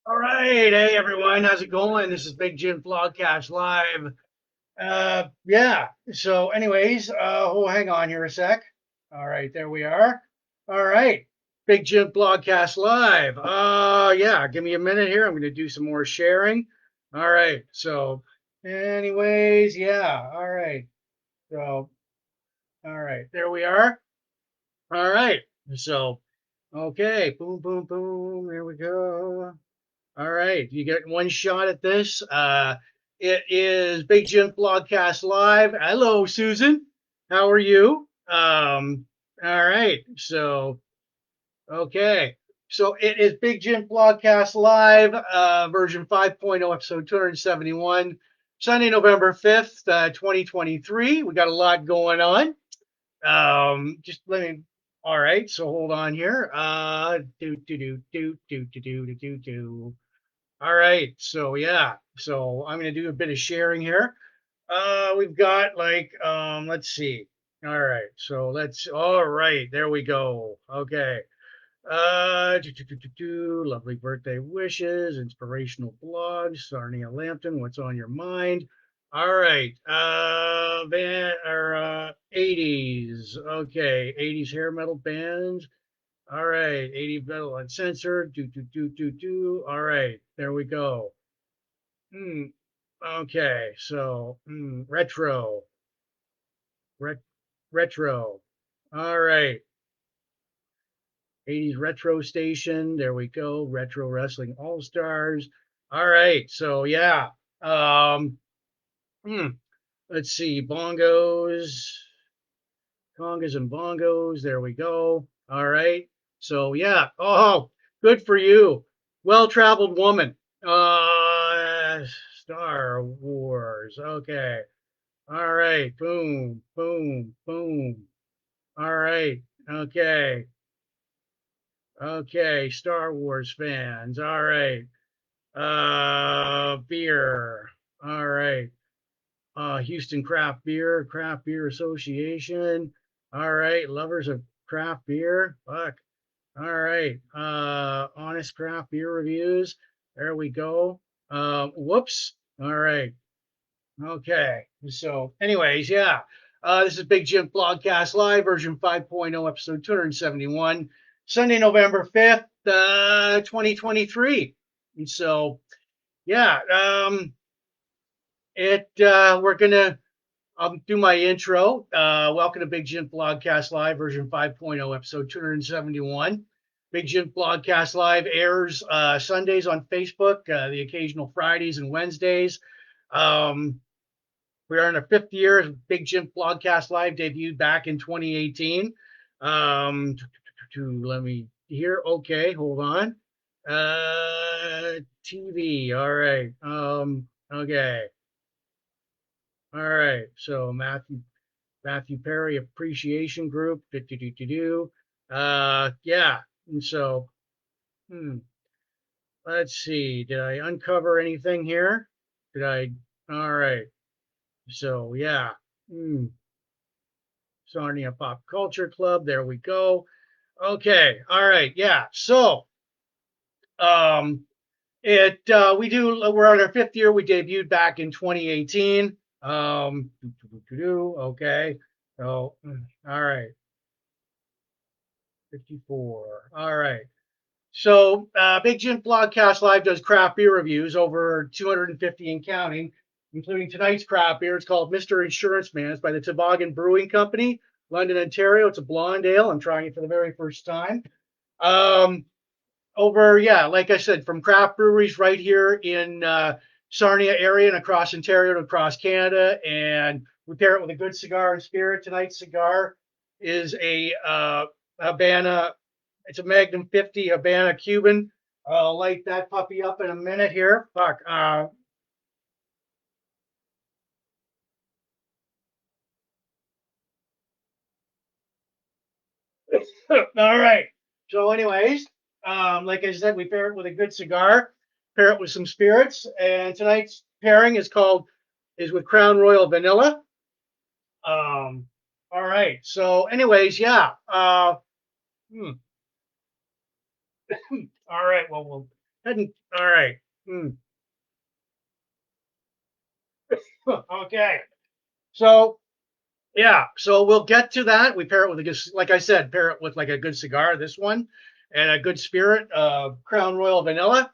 All right, hey everyone, how's it going? This is Big Jim Blogcast Live. Yeah. So, anyways, hang on here a sec. All right, there we are. All right, Big Jim Blogcast Live. Yeah, give me a minute here. I'm going to do some more sharing. All right. So, anyways, yeah. All right. So, all right, there we are. All right. So, okay, boom, boom, boom. There we go. All right, you get one shot at this. It is Big Jim Blogcast Live. Hello, Susan. How are you? All right. So, okay. So it is Big Jim Blogcast Live, version 5.0, episode 271, Sunday, November 5th, 2023. We got a lot going on. Just let me. All right. So hold on here. Do. All right. So yeah. So I'm gonna do a bit of sharing here. We've got like let's see. All right. So let's all right, there we go. Okay. Lovely birthday wishes, inspirational blogs, Sarnia Lampton, what's on your mind? All right. 80s. Okay. 80s hair metal bands. All right, 80 metal uncensored. Do. All right, there we go. Hmm. Okay, so retro, ret, retro. All right, 80s retro station. There we go. Retro Wrestling All Stars. All right, so yeah. Um. hmm, let's see, bongos, congas and bongos. There we go. All right. So yeah. Oh, good for you. Well-traveled woman. Star Wars. Okay. All right. Boom, boom, boom. All right. Okay. Okay. Star Wars fans. All right. Beer. All right. Houston Craft Beer Association. All right. Lovers of craft beer. Fuck. All right. Honest craft beer reviews. There we go. Whoops. All right. Okay. So, anyways, yeah. This is Big Jim Blogcast Live, version 5.0, episode 271, Sunday, November 5th, 2023. And so, yeah, we're going to do my intro. Welcome to Big Jim Blogcast Live, version 5.0, episode 271. Big Jim Blogcast Live airs Sundays on Facebook, the occasional Fridays and Wednesdays. We are in our fifth year of Big Jim Blogcast Live, debuted back in 2018. Um, let me hear. Okay, hold on. TV. All right. Okay. All right. So Matthew Perry Appreciation Group. Yeah. And so, hmm, let's see. Did I uncover anything here? Did I? All right. So yeah. Hmm. Sarnia Pop Culture Club. There we go. Okay. All right. Yeah. So, um, we're on our fifth year. We debuted back in 2018. Okay. So, all right. 54. All right. So, Big Jim Blogcast Live does craft beer reviews, over 250 and counting, including tonight's craft beer. It's called Mr. Insurance Man. It's by the Toboggan Brewing Company, London, Ontario. It's a blonde ale. I'm trying it for the very first time. Um, yeah, like I said, from craft breweries right here in Sarnia area and across Ontario and across Canada. And we pair it with a good cigar and spirit. Tonight's cigar is a Habana. It's a Magnum 50 Habana Cuban. I'll light that puppy up in a minute here. Fuck. All right. So, anyways, like I said, we pair it with a good cigar, pair it with some spirits, and tonight's pairing is with Crown Royal Vanilla. All right. So, anyways, yeah. Hmm. All right. Well, All right. Mm. Okay. So yeah, so we'll get to that. We pair it with a good, like I said, pair it with like a good cigar. This one, and a good spirit, Crown Royal Vanilla.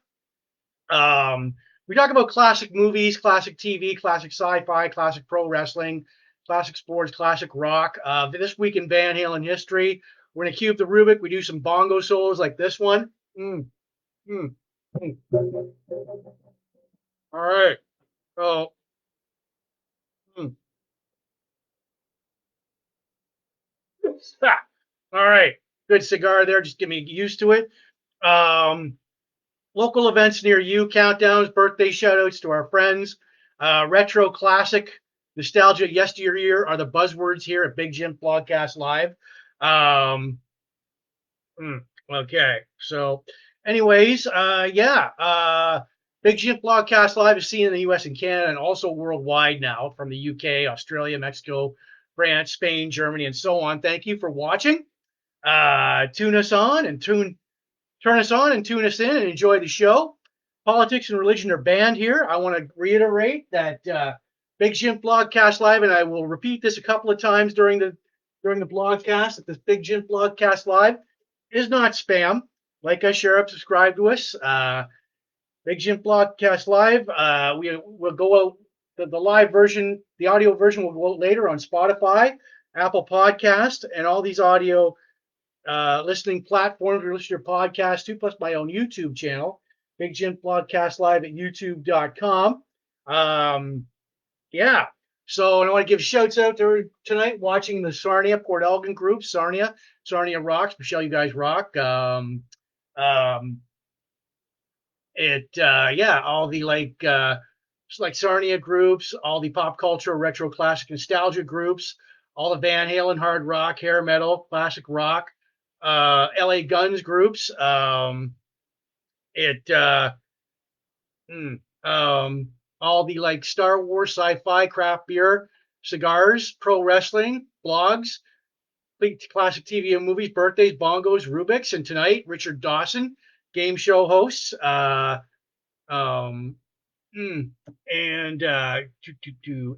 Um, we talk about classic movies, classic TV, classic sci-fi, classic pro wrestling, classic sports, classic rock. This week in Van Halen history, we're gonna cube the Rubik. We do some bongo solos like this one. Mm, mm, mm. All right. So, mm. All right. Good cigar there. Just get me used to it. Um, Local events near you, countdowns, birthday shoutouts to our friends, retro classic, nostalgia, yesteryear are the buzzwords here at Big Jim Blogcast Live. Um, okay, so, anyways, yeah, Big Jim Blogcast Live is seen in the U.S. and Canada and also worldwide now from the UK, Australia, Mexico, France, Spain, Germany, and so on. Thank you for watching. Tune us on and turn us on and tune us in and enjoy the show. Politics and religion are banned here. I want to reiterate that Big Jim Blogcast Live, and I will repeat this a couple of times during the blogcast, that this Big Jim Blogcast Live is not spam. Like us, share up, subscribe to us. Big Jim Blogcast Live. We will go out the live version, the audio version will go out later on Spotify, Apple Podcast, and all these audio listening platforms or listen to your podcast too, plus my own YouTube channel, Big Jim Podcast Live at youtube.com. Yeah. So I want to give shouts out to tonight watching the Sarnia Port Elgin group, Sarnia rocks. Michelle, you guys rock. Um, yeah, all the like Sarnia groups, all the pop culture, retro, classic, nostalgia groups, all the Van Halen, hard rock, hair metal, classic rock, LA Guns groups. It mm, all the like Star Wars, sci-fi, craft beer, cigars, pro wrestling, blogs, classic TV and movies, birthdays, bongos, Rubik's, and tonight Richard Dawson, game show hosts. Um, Mm. And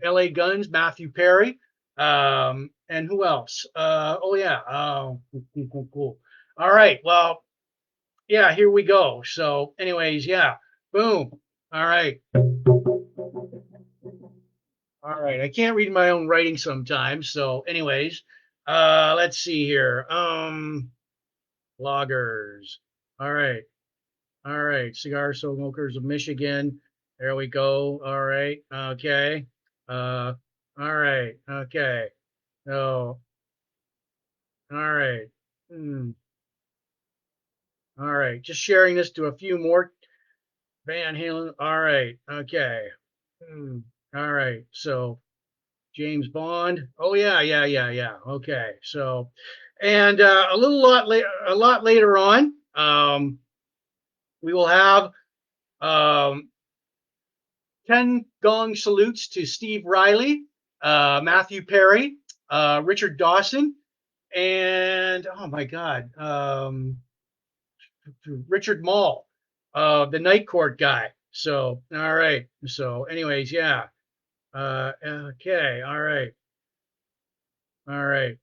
LA Guns, Matthew Perry. And who else? Oh, yeah. Cool, cool, cool. All right. Well, yeah, here we go. So, anyways, yeah. Boom. All right. All right. I can't read my own writing sometimes. So, anyways, let's see here. Loggers. All right. All right, cigar smokers of Michigan. There we go. All right. Okay. All right. Okay. So, all right. Hmm. All right. Just sharing this to a few more. Van Halen. All right. Okay. Hmm. All right. So, James Bond. Oh yeah, yeah, yeah, yeah. Okay. So, and a lot later on, we will have um, 10 gong salutes to Steve Riley, Matthew Perry, Richard Dawson, and oh my God, Richard Mall, the Night Court guy. So, all right. So, anyways, yeah. Okay. All right. All right.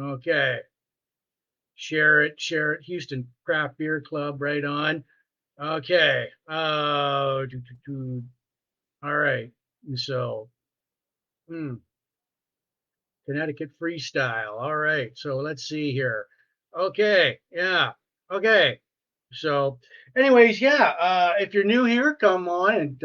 Okay. Share it. Share it. Houston Craft Beer Club. Right on. Okay. All right. So, hmm. Connecticut freestyle. All right. So let's see here. Okay. Yeah. Okay. So, anyways, yeah. If you're new here, come on and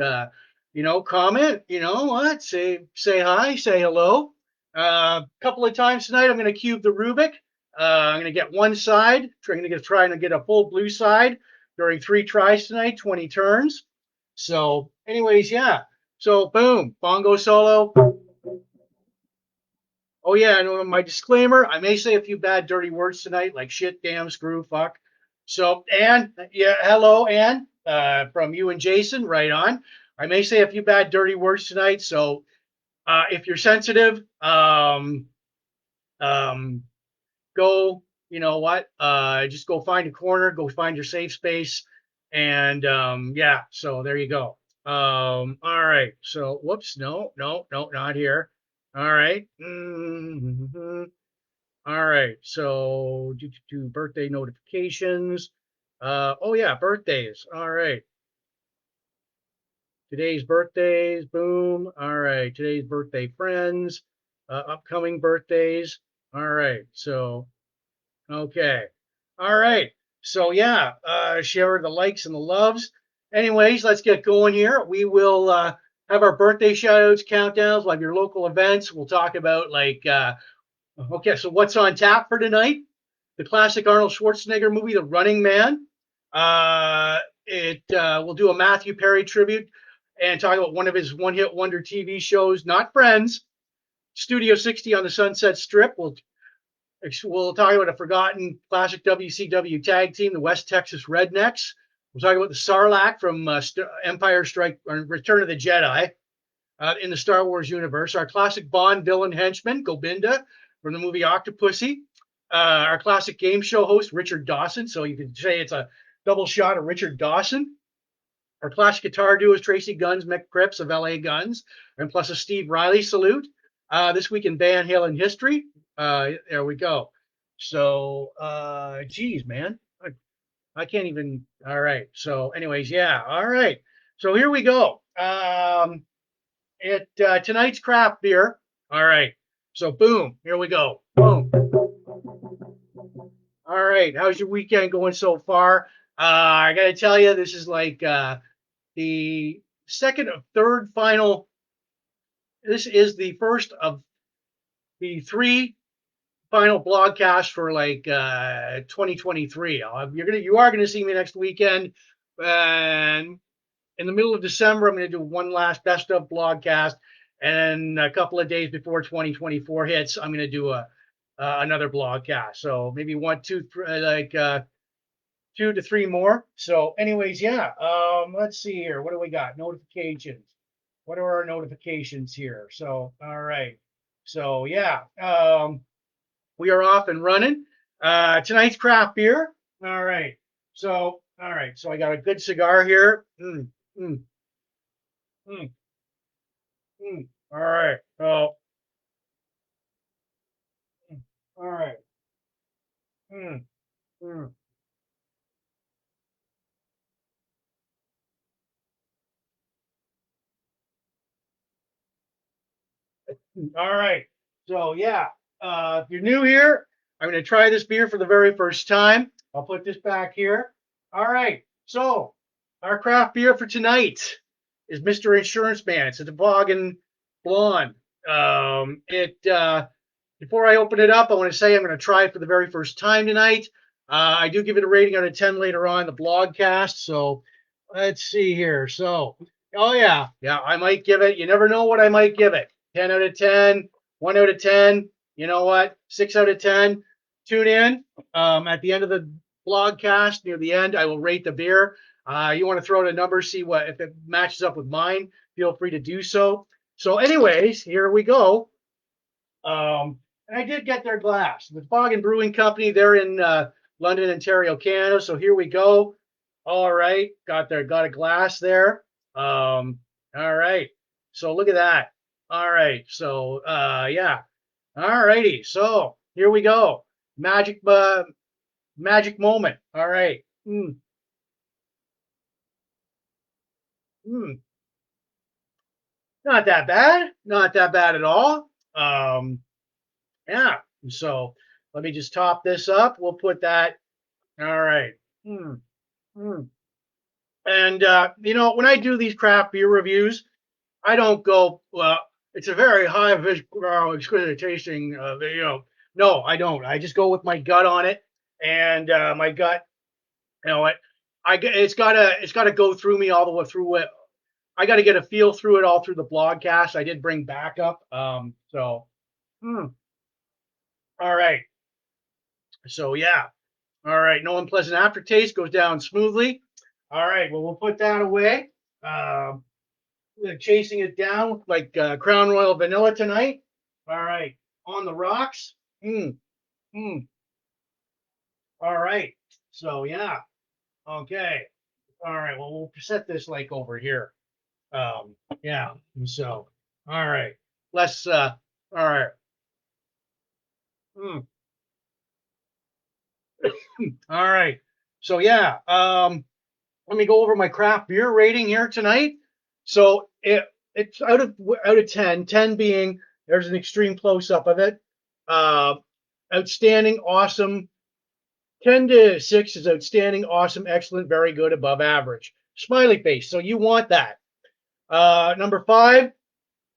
comment. You know what? Say hi. Say hello. A couple of times tonight, I'm going to cube the Rubik. I'm going to get one side. I'm going to try and get a full blue side during 3 tries tonight, 20 turns. So, anyways, yeah. So, boom, bongo solo. Oh yeah, and my disclaimer: I may say a few bad, dirty words tonight, like shit, damn, screw, fuck. So, Ann, yeah, hello, Ann, from you and Jason, right on. I may say a few bad, dirty words tonight, so if you're sensitive, um, go. You know what? Just go find a corner, go find your safe space. And yeah, so there you go. All right. So whoops, no, no, no, not here. All right. All right. So do birthday notifications. Oh yeah, birthdays. All right. Today's birthdays. Boom. All right. Today's birthday friends. Upcoming birthdays. All right. So okay. All right. So yeah, share the likes and the loves. Anyways, let's get going here. We will have our birthday shoutouts, countdowns, like your local events. We'll talk about like okay, so what's on tap for tonight? The classic Arnold Schwarzenegger movie, The Running Man. It We'll do a Matthew Perry tribute and talk about one of his one-hit wonder TV shows, not Friends. Studio 60 on the Sunset Strip. We'll talk about a forgotten classic WCW tag team, the West Texas Rednecks. We'll talk about the Sarlacc from Empire Strike or Return of the Jedi in the Star Wars universe. Our classic Bond villain henchman, Gobinda, from the movie Octopussy. Our classic game show host, Richard Dawson. So you could say it's a double shot of Richard Dawson. Our classic guitar duo is Tracy Guns, Mick Cripps of LA Guns, and plus a Steve Riley salute. This week in band Halen history. There we go. So, geez, man, I can't even. All right. So, anyways, yeah. All right. So here we go. Tonight's craft beer. All right. So, boom. Here we go. Boom. All right. How's your weekend going so far? I got to tell you, this is like the second of third final. This is the first of the three final blogcasts for like 2023. You are gonna see me next weekend, and in the middle of December, I'm gonna do one last best of blogcast, and a couple of days before 2024 hits, I'm gonna do a another blogcast. So maybe one, two, like 2 to 3 more. So, anyways, yeah. Let's see here. What do we got? Notifications. What are our notifications here? So, all right. So, yeah. We are off and running. Tonight's craft beer. All right. All right. So I got a good cigar here. Mm, mm, All right. So, all right. Mm, mm. All right. So yeah, if you're new here, I'm going to try this beer for the very first time. I'll put this back here. All right. So our craft beer for tonight is Mr. Insurance Man. It's a Toboggan Blonde. It Before I open it up, I want to say I'm going to try it for the very first time tonight. I do give it a rating out of 10 later on in the blogcast. So let's see here. So, oh yeah, yeah, I might give it. You never know what I might give it. 10 out of 10, 1 out of 10. You know what? 6 out of 10. Tune in at the end of the blogcast. Near the end, I will rate the beer. You want to throw out a number, see what if it matches up with mine. Feel free to do so. So, anyways, here we go. And I did get their glass. The Fog and Brewing Company, they're in London, Ontario, Canada. So here we go. All right, got a glass there. All right. So look at that. All right. So yeah. All righty. So here we go. Magic moment. All right. Mm. Not that bad. Not that bad at all. Yeah. So let me just top this up. We'll put that. All right. Mm, mm. And when I do these craft beer reviews, I don't go, well, it's a very high exquisite tasting. No, I don't. I just go with my gut on it, and my gut, you know, it's gotta go through me all the way through it. I got to get a feel through it all through the blogcast. I did bring backup. Hmm, all right. So yeah. All right. No unpleasant aftertaste goes down smoothly. All right. Well, we'll put that away. Um, Chasing it down like Crown Royal Vanilla tonight. All right. On the rocks. Mm, mm. All right. So, yeah. Okay. All right. Well, we'll set this like over here. Yeah. So, all right. Let's. All right. Mm, all right. So yeah. Let me go over my craft beer rating here tonight. So it's out of 10, 10 being there's an extreme close up of it. Uh, Outstanding, awesome. 10 to 6 is outstanding, awesome, excellent, very good, above average. Smiley face. So you want that. Number 5,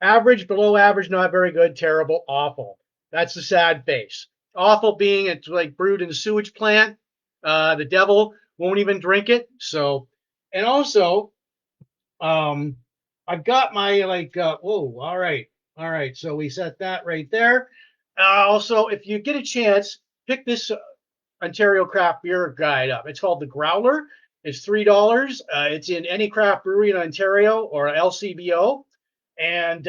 average, below average, not very good, terrible, awful. That's the sad face. Awful being it's like brewed in a sewage plant. The devil won't even drink it. So, and also, um, I've got my like, whoa, all right. All right. So we set that right there. Also, if you get a chance, pick this Ontario craft beer guide up. It's called the Growler. It's $3. It's in any craft brewery in Ontario or LCBO, and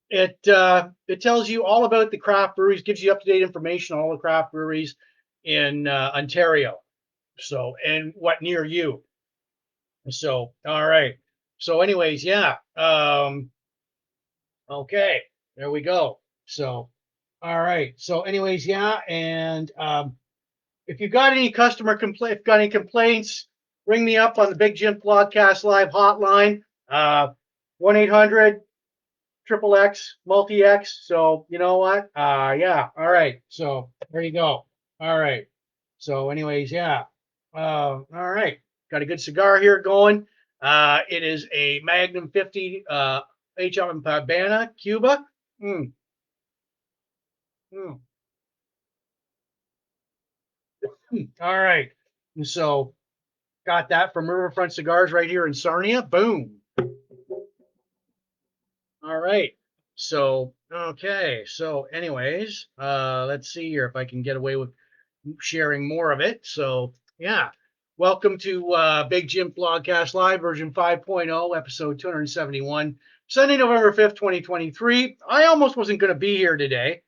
it tells you all about the craft breweries, gives you up to date information on all the craft breweries in Ontario. So and what near you. So all right. So anyways, yeah. Okay, there we go. So all right. So anyways, yeah, and if you've got any got any complaints, ring me up on the Big Jim Blogcast Live hotline, 1-800 triple X multi X. So you know what? Yeah. All right. So there you go. All right. So anyways, yeah. All right. Got a good cigar here going. It is a Magnum 50 Henchman-Gobinda Cuba. Mm, mm, all right. And so got that from Riverfront Cigars right here in Sarnia. Boom. All right. So, okay. So, anyways, let's see here if I can get away with sharing more of it. So, yeah. Welcome to Big Jim Blogcast Live version 5.0, episode 271, Sunday, November 5th, 2023. I almost wasn't going to be here today.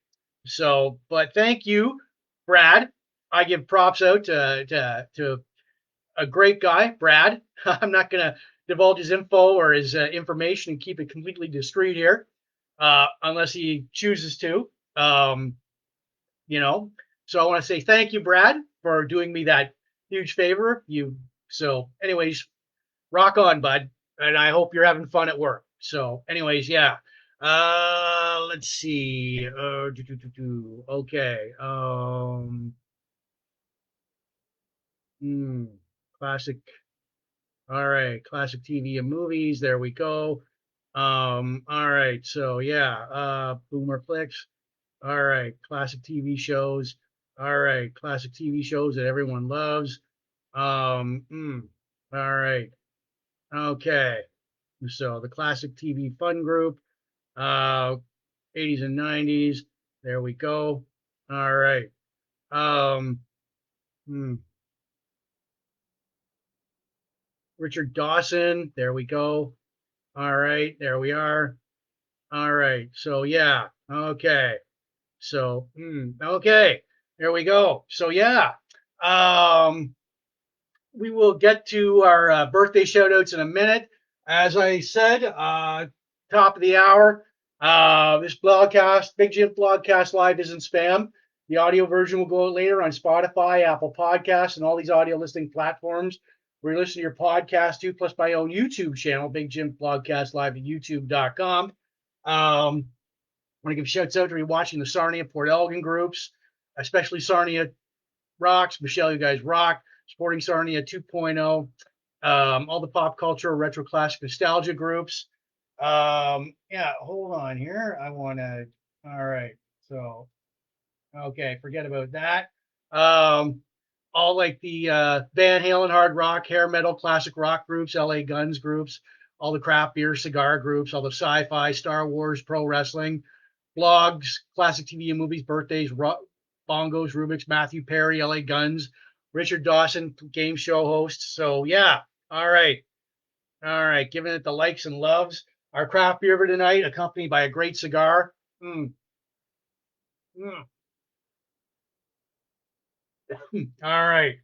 So, but thank you, Brad. I give props out to a great guy, Brad. I'm not going to divulge his info or his information and keep it completely discreet here, unless he chooses to. Um, you know, so I want to say thank you, Brad, for doing me that huge favor. Anyways, rock on, bud, and I hope you're having fun at work. So, anyways, yeah. Let's see. Okay. Hmm, classic. All right, classic TV and movies. There we go. All right, so yeah, Boomer Flicks. All right, classic TV shows. All right, classic TV shows that everyone loves. Um, mm, all right, okay. So the classic TV fun group, uh, 80s and 90s. There we go. All right. Um, hmm, Richard Dawson. There we go. All right, there we are. All right. So yeah. Okay. So okay. There we go. So yeah. Um, we will get to our birthday shout outs in a minute. As I said, top of the hour. This blogcast, Big Jim Blogcast Live, isn't spam. The audio version will go out later on Spotify, Apple Podcasts, and all these audio listening platforms where you listen to your podcast to, plus my own YouTube channel, Big Jim Blogcast Live at youtube.com. I want to give shouts out to everybody watching the Sarnia Port Elgin groups, especially Sarnia Rocks. Michelle, you guys rock. Sporting Sarnia 2.0. All the pop culture, retro classic nostalgia groups. Yeah, hold on here. I want to. All right. So, okay, forget about that. Um, all like the Van Halen hard rock, hair metal, classic rock groups, LA Guns groups, all the craft beer cigar groups, all the sci-fi, Star Wars, pro wrestling, blogs, classic TV and movies, birthdays, bongos, Rubik's, Matthew Perry, LA Guns, Richard Dawson, game show host. So yeah, all right, giving it the likes and loves. Our craft beer for tonight, accompanied by a great cigar. Mm, mm. All right.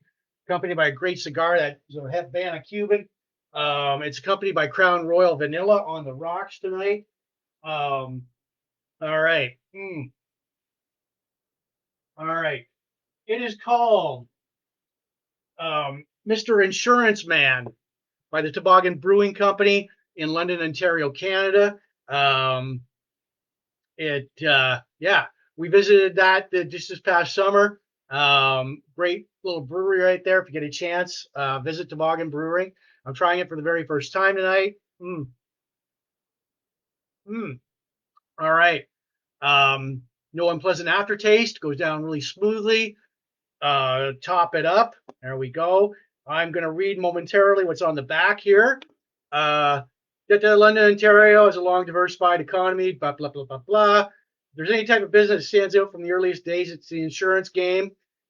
accompanied by a great cigar that is a Havana Cuban. It's accompanied by Crown Royal Vanilla on the rocks tonight. All right. All right. It is called Mr. Insurance Man by the Toboggan Brewing Company in London, Ontario, Canada. Yeah, we visited that just this past summer. Great little brewery right there. If you get a chance, visit Toboggan Brewing. I'm trying it for the very first time tonight. Mm. All right. No unpleasant aftertaste. Goes down really smoothly. Top it up. There we go. I'm going to read momentarily what's on the back here. That London, Ontario has a long diversified economy, blah, blah, blah, blah, blah. If there's any type of business that stands out from the earliest days, it's the insurance game.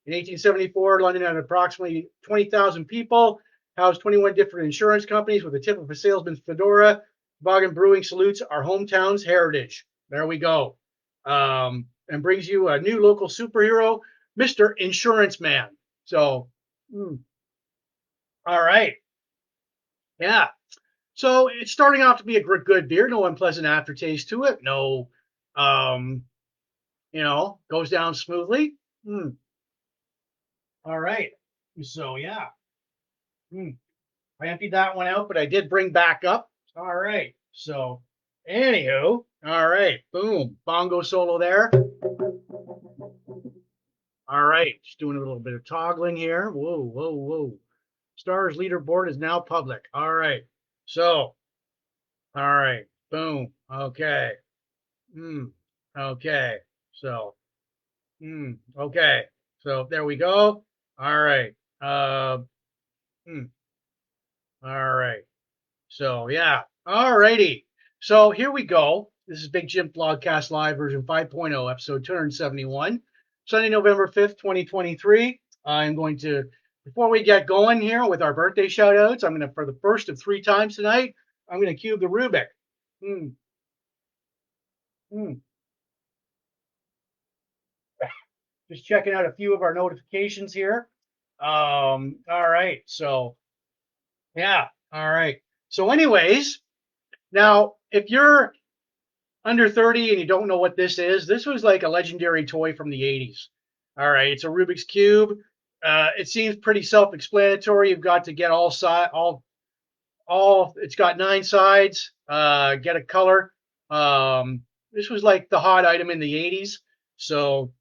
In 1874, London had approximately 20,000 people, housed 21 different insurance companies with the tip of a salesman's fedora. Toboggan Brewing salutes our hometown's heritage. There we go. And brings you a new local superhero, Mr. Insurance Man. So, all right. Yeah. So it's starting off to be a good beer. No unpleasant aftertaste to it. No, um, goes down smoothly. All right. So yeah, I emptied that one out, but I did bring back up. All right. So, anywho, all right. Boom. Bongo solo there. All right. Just doing a little bit of toggling here. Whoa, whoa, whoa. Stars leaderboard is now public. All right. So, all right. Boom. Okay. Okay. So, okay. So there we go. All right. All right. So yeah. All righty. So here we go. This is Big Jim Blogcast Live version 5.0, episode 271, Sunday, November 5th, 2023. I'm going to, before we get going here with our birthday shout outs, I'm going to, for the first of 3 times tonight, I'm going to cube the Rubik. Hmm. Hmm. Just checking out a few of our notifications here. All right. So, yeah. All right. So, anyways, now if you're under 30 and you don't know what this was like a legendary toy from the 80s. All right. It's a Rubik's Cube. It seems pretty self explanatory. You've got to get it's got 9 sides, get a color. This was like the hot item in the 80s. So,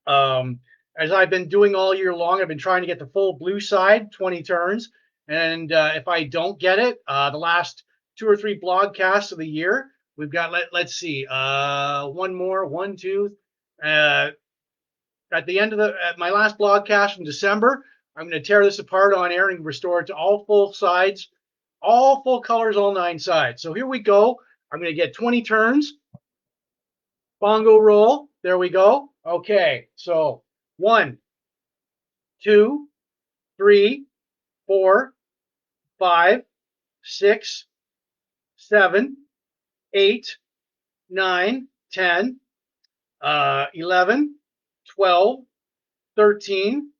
as I've been doing all year long, I've been trying to get the full blue side, 20 turns. And if I don't get it, the last 2 or 3 blogcasts of the year, we've got, let's see, one more, 1, 2. At the end of at my last blogcast in December, I'm going to tear this apart on air and restore it to all full sides, all full colors, all 9 sides. So here we go. I'm going to get 20 turns. Bongo roll. There we go. Okay. So 1, 2, 3, 4, 5, 6, 7, 8, 9, 10, 11, 12, 13,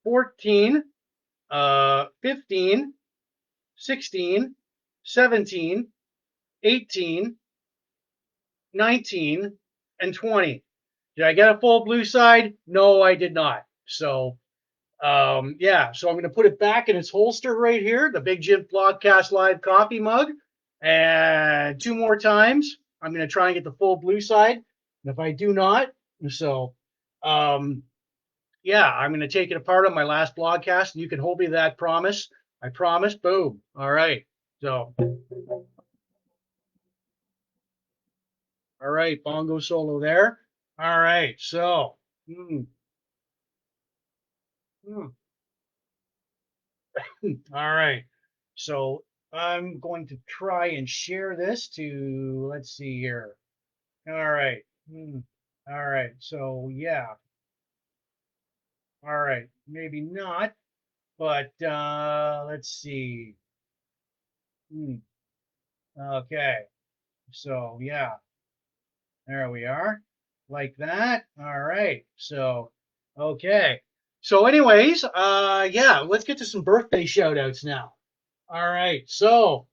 14, 15, 16, 17, 18, 19, and 20. Did I get a full blue side? No, I did not. So, yeah, so I'm going to put it back in its holster right here, the Big Jim Blogcast Live coffee mug. And 2 more times, I'm going to try and get the full blue side. And if I do not, so, yeah, I'm going to take it apart on my last blogcast, and you can hold me to that promise. I promise. Boom. All right. So, all right, bongo solo there. All right. So, all right. So I'm going to try and share this to, let's see here. All right. All right. So yeah. All right. Maybe not, but let's see. Okay. So yeah. There we are. Like that. All right. So Okay. So, anyways, yeah, let's get to some birthday shout outs now. All right. So,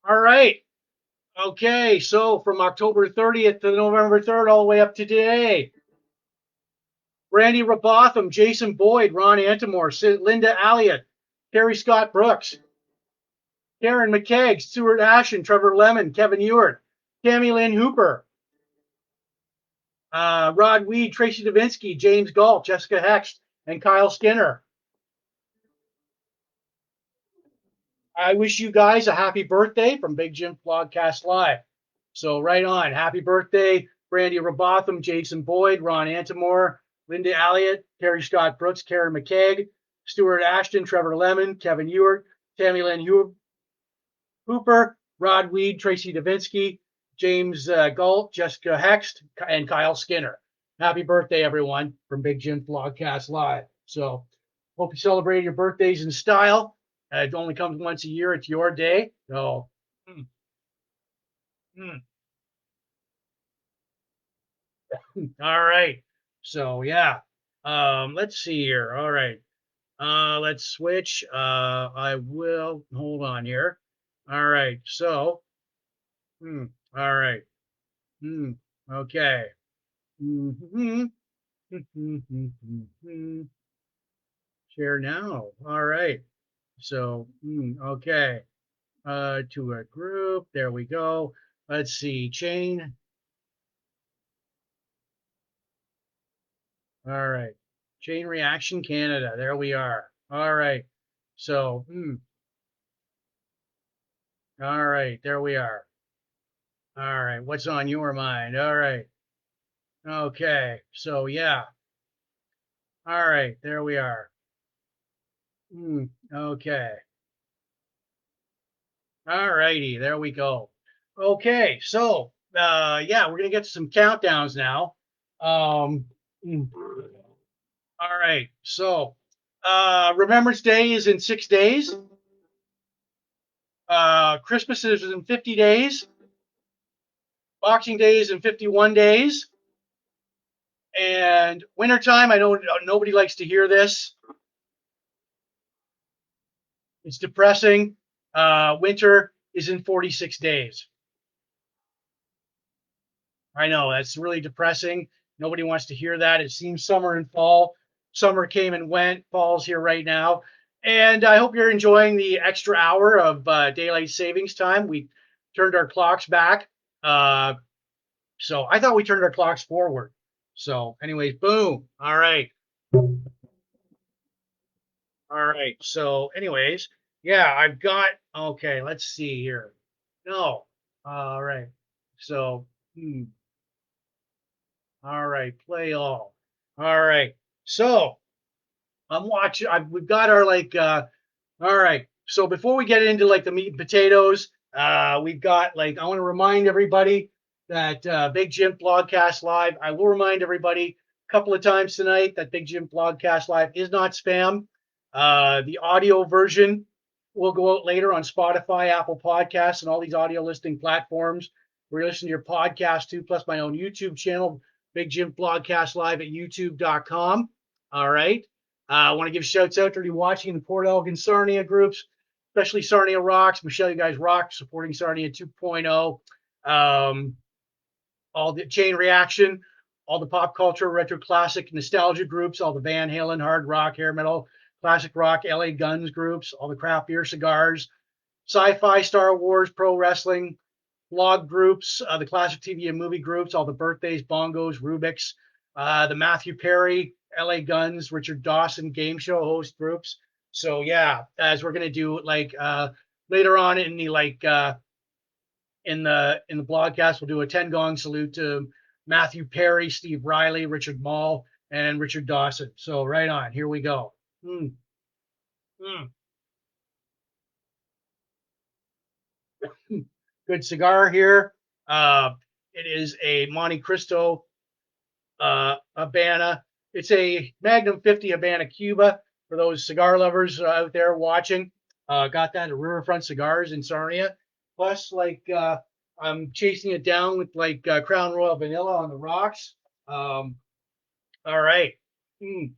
all right. Okay. So, from October 30th to November 3rd, all the way up to today, Randy Robotham, Jason Boyd, Ron Antimore, Linda Alliott, Terry Scott Brooks, Karen McKegg, Stuart Ashen, Trevor Lemon, Kevin Ewart, Tammy Lynn Hooper, Rod Weed, Tracy Davinsky, James Galt, Jessica Hext, and Kyle Skinner. I wish you guys a happy birthday from Big Jim Blogcast Live. So right on. Happy birthday, Brandy Robotham, Jason Boyd, Ron Antimore, Linda Alliott, Terry Scott Brooks, Karen McKegg, Stuart Ashton, Trevor Lemon, Kevin Ewart, Tammy Lynn Hooper, Rod Weed, Tracy Davinsky, James Galt, Jessica Hext, and Kyle Skinner. Happy birthday, everyone, from Big Jim Blogcast Live. So hope you celebrate your birthdays in style. It only comes once a year. It's your day. So, mm, mm, all right. So, yeah. Let's see here. All right. Let's switch. I will hold on here. All right. So, mm, all right. Mm, okay. Mm-hmm. Share now. All right. So, okay. To a group. There we go. Let's see. Chain. All right. Chain Reaction Canada. There we are. All right. So, all right. There we are. All right. What's on your mind? All right. Okay. So, yeah. All right. There we are. Okay. All righty. There we go. Okay. So, yeah, we're going to get to some countdowns now. Mm, all right. So, Remembrance Day is in 6 days. Christmas is in 50 days. Boxing Day is in 51 days. And wintertime, I know nobody likes to hear this. It's depressing. Winter is in 46 days. I know that's really depressing. Nobody wants to hear that. It seems summer and fall. Summer came and went. Fall's here right now. And I hope you're enjoying the extra hour of daylight savings time. We turned our clocks back. So I thought we turned our clocks forward. So, anyways, boom. All right. All right. So, anyways, yeah, I've got, okay, let's see here. No. All right. So, all right, play all. All right. So, I'm watching, we've got our like, all right. So before we get into like the meat and potatoes, we've got like, I want to remind everybody that Big Jim Blogcast Live, I will remind everybody a couple of times tonight that Big Jim Blogcast Live is not spam. The audio version will go out later on Spotify, Apple Podcasts, and all these audio listening platforms where you listen to your podcast to, plus my own YouTube channel, Big Jim Blogcast Live at youtube.com. All right. I want to give shouts out to everybody watching in the Port Elgin Sarnia groups, especially Sarnia Rocks. Michelle, you guys rock, supporting Sarnia 2.0. All the Chain Reaction, all the pop culture, retro classic, nostalgia groups, all the Van Halen, hard rock, hair metal, classic rock, LA Guns groups, all the craft beer cigars, sci-fi, Star Wars, pro wrestling, blog groups, the classic TV and movie groups, all the birthdays, bongos, Rubik's, the Matthew Perry, LA Guns, Richard Dawson game show host groups. So yeah, as we're gonna do like later on in the like in the blogcast, we'll do a 10 gong salute to Matthew Perry, Steve Riley, Richard Mall, and Richard Dawson. So right on, here we go. Mm, mm. Good cigar here. It is a Monte Cristo Habana. It's a Magnum 50 Habana Cuba for those cigar lovers out there watching. Got that at Riverfront Cigars in Sarnia. Plus, like I'm chasing it down with like Crown Royal Vanilla on the rocks. All right. Mm,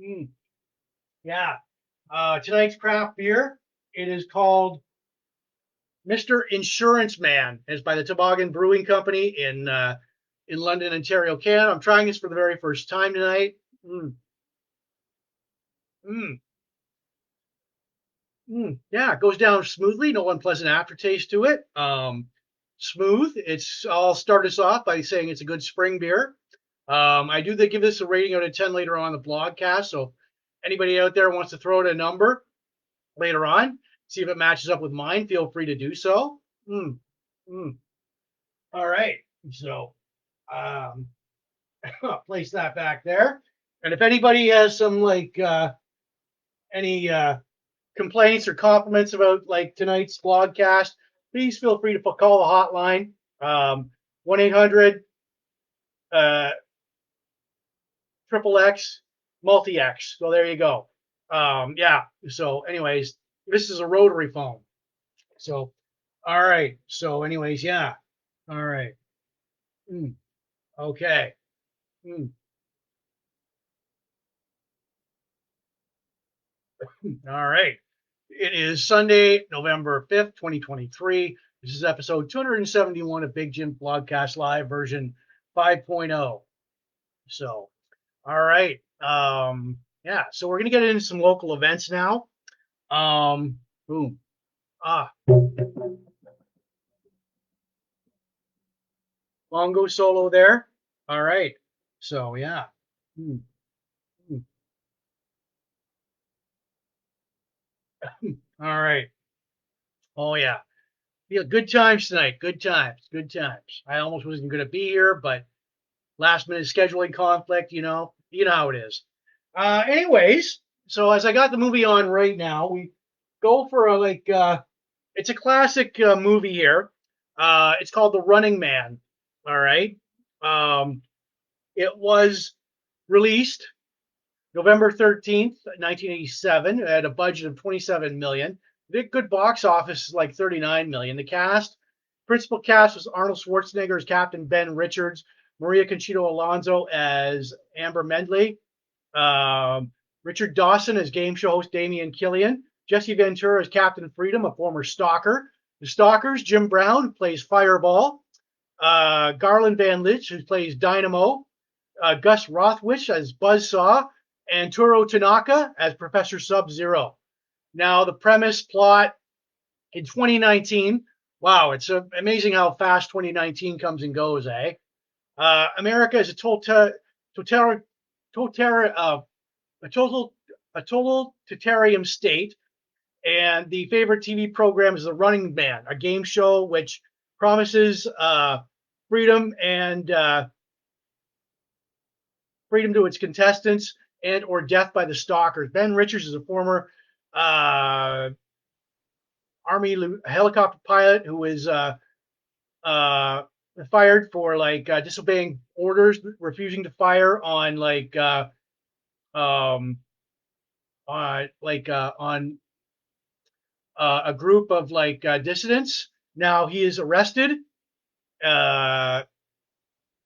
mm, yeah. Tonight's craft beer. It is called Mr. Insurance Man. It's by the Toboggan Brewing Company in London, Ontario, Canada. I'm trying this for the very first time tonight. Mm, mm, yeah, it goes down smoothly. No unpleasant aftertaste to it. Smooth. I'll start us off by saying it's a good spring beer. I do give this a rating out of 10 later on the blogcast. So anybody out there wants to throw out a number later on, see if it matches up with mine, feel free to do so. Mm, mm. All right. So um, place that back there. And if anybody has some any complaints or compliments about like tonight's blogcast, please feel free to call the hotline, 1-800 triple X multi X. So there you go. Yeah. So, anyways, this is a rotary phone. So, all right. So, anyways, yeah. All right. Mm, okay. Mm, all right. It is Sunday, November 5th, 2023. This is episode 271 of Big Jim Blogcast Live version 5.0. So, all right. Yeah. So we're gonna get into some local events now. Boom. Ah, bongo solo there. All right. So yeah. Mm, mm. All right. Oh yeah. Yeah. Good times tonight. Good times. Good times. I almost wasn't gonna be here, but last minute scheduling conflict. You know how it is. Anyways, so as I got the movie on right now, we go for it's a classic movie here. It's called The Running Man. All right. Um, it was released November 13th, 1987. It had a budget of 27 million. Did good box office, like 39 million. The principal cast was Arnold Schwarzenegger as Captain Ben Richards, Maria Conchita Alonso as Amber Medley, Richard Dawson as game show host Damian Killian, Jesse Ventura as Captain Freedom, a former stalker. The Stalkers, Jim Brown, who plays Fireball, Garland Van Lich, who plays Dynamo, Gus Rothwich as Buzzsaw, and Turo Tanaka as Professor Sub-Zero. Now, the premise plot in 2019, wow, it's amazing how fast 2019 comes and goes, eh? America is a total totalitarian state, and the favorite TV program is The Running Man, a game show which promises freedom and freedom to its contestants and or death by the stalkers. Ben Richards is a former Army helicopter pilot who is fired for disobeying orders, refusing to fire on um, on a group of dissidents. Now he is arrested. Uh,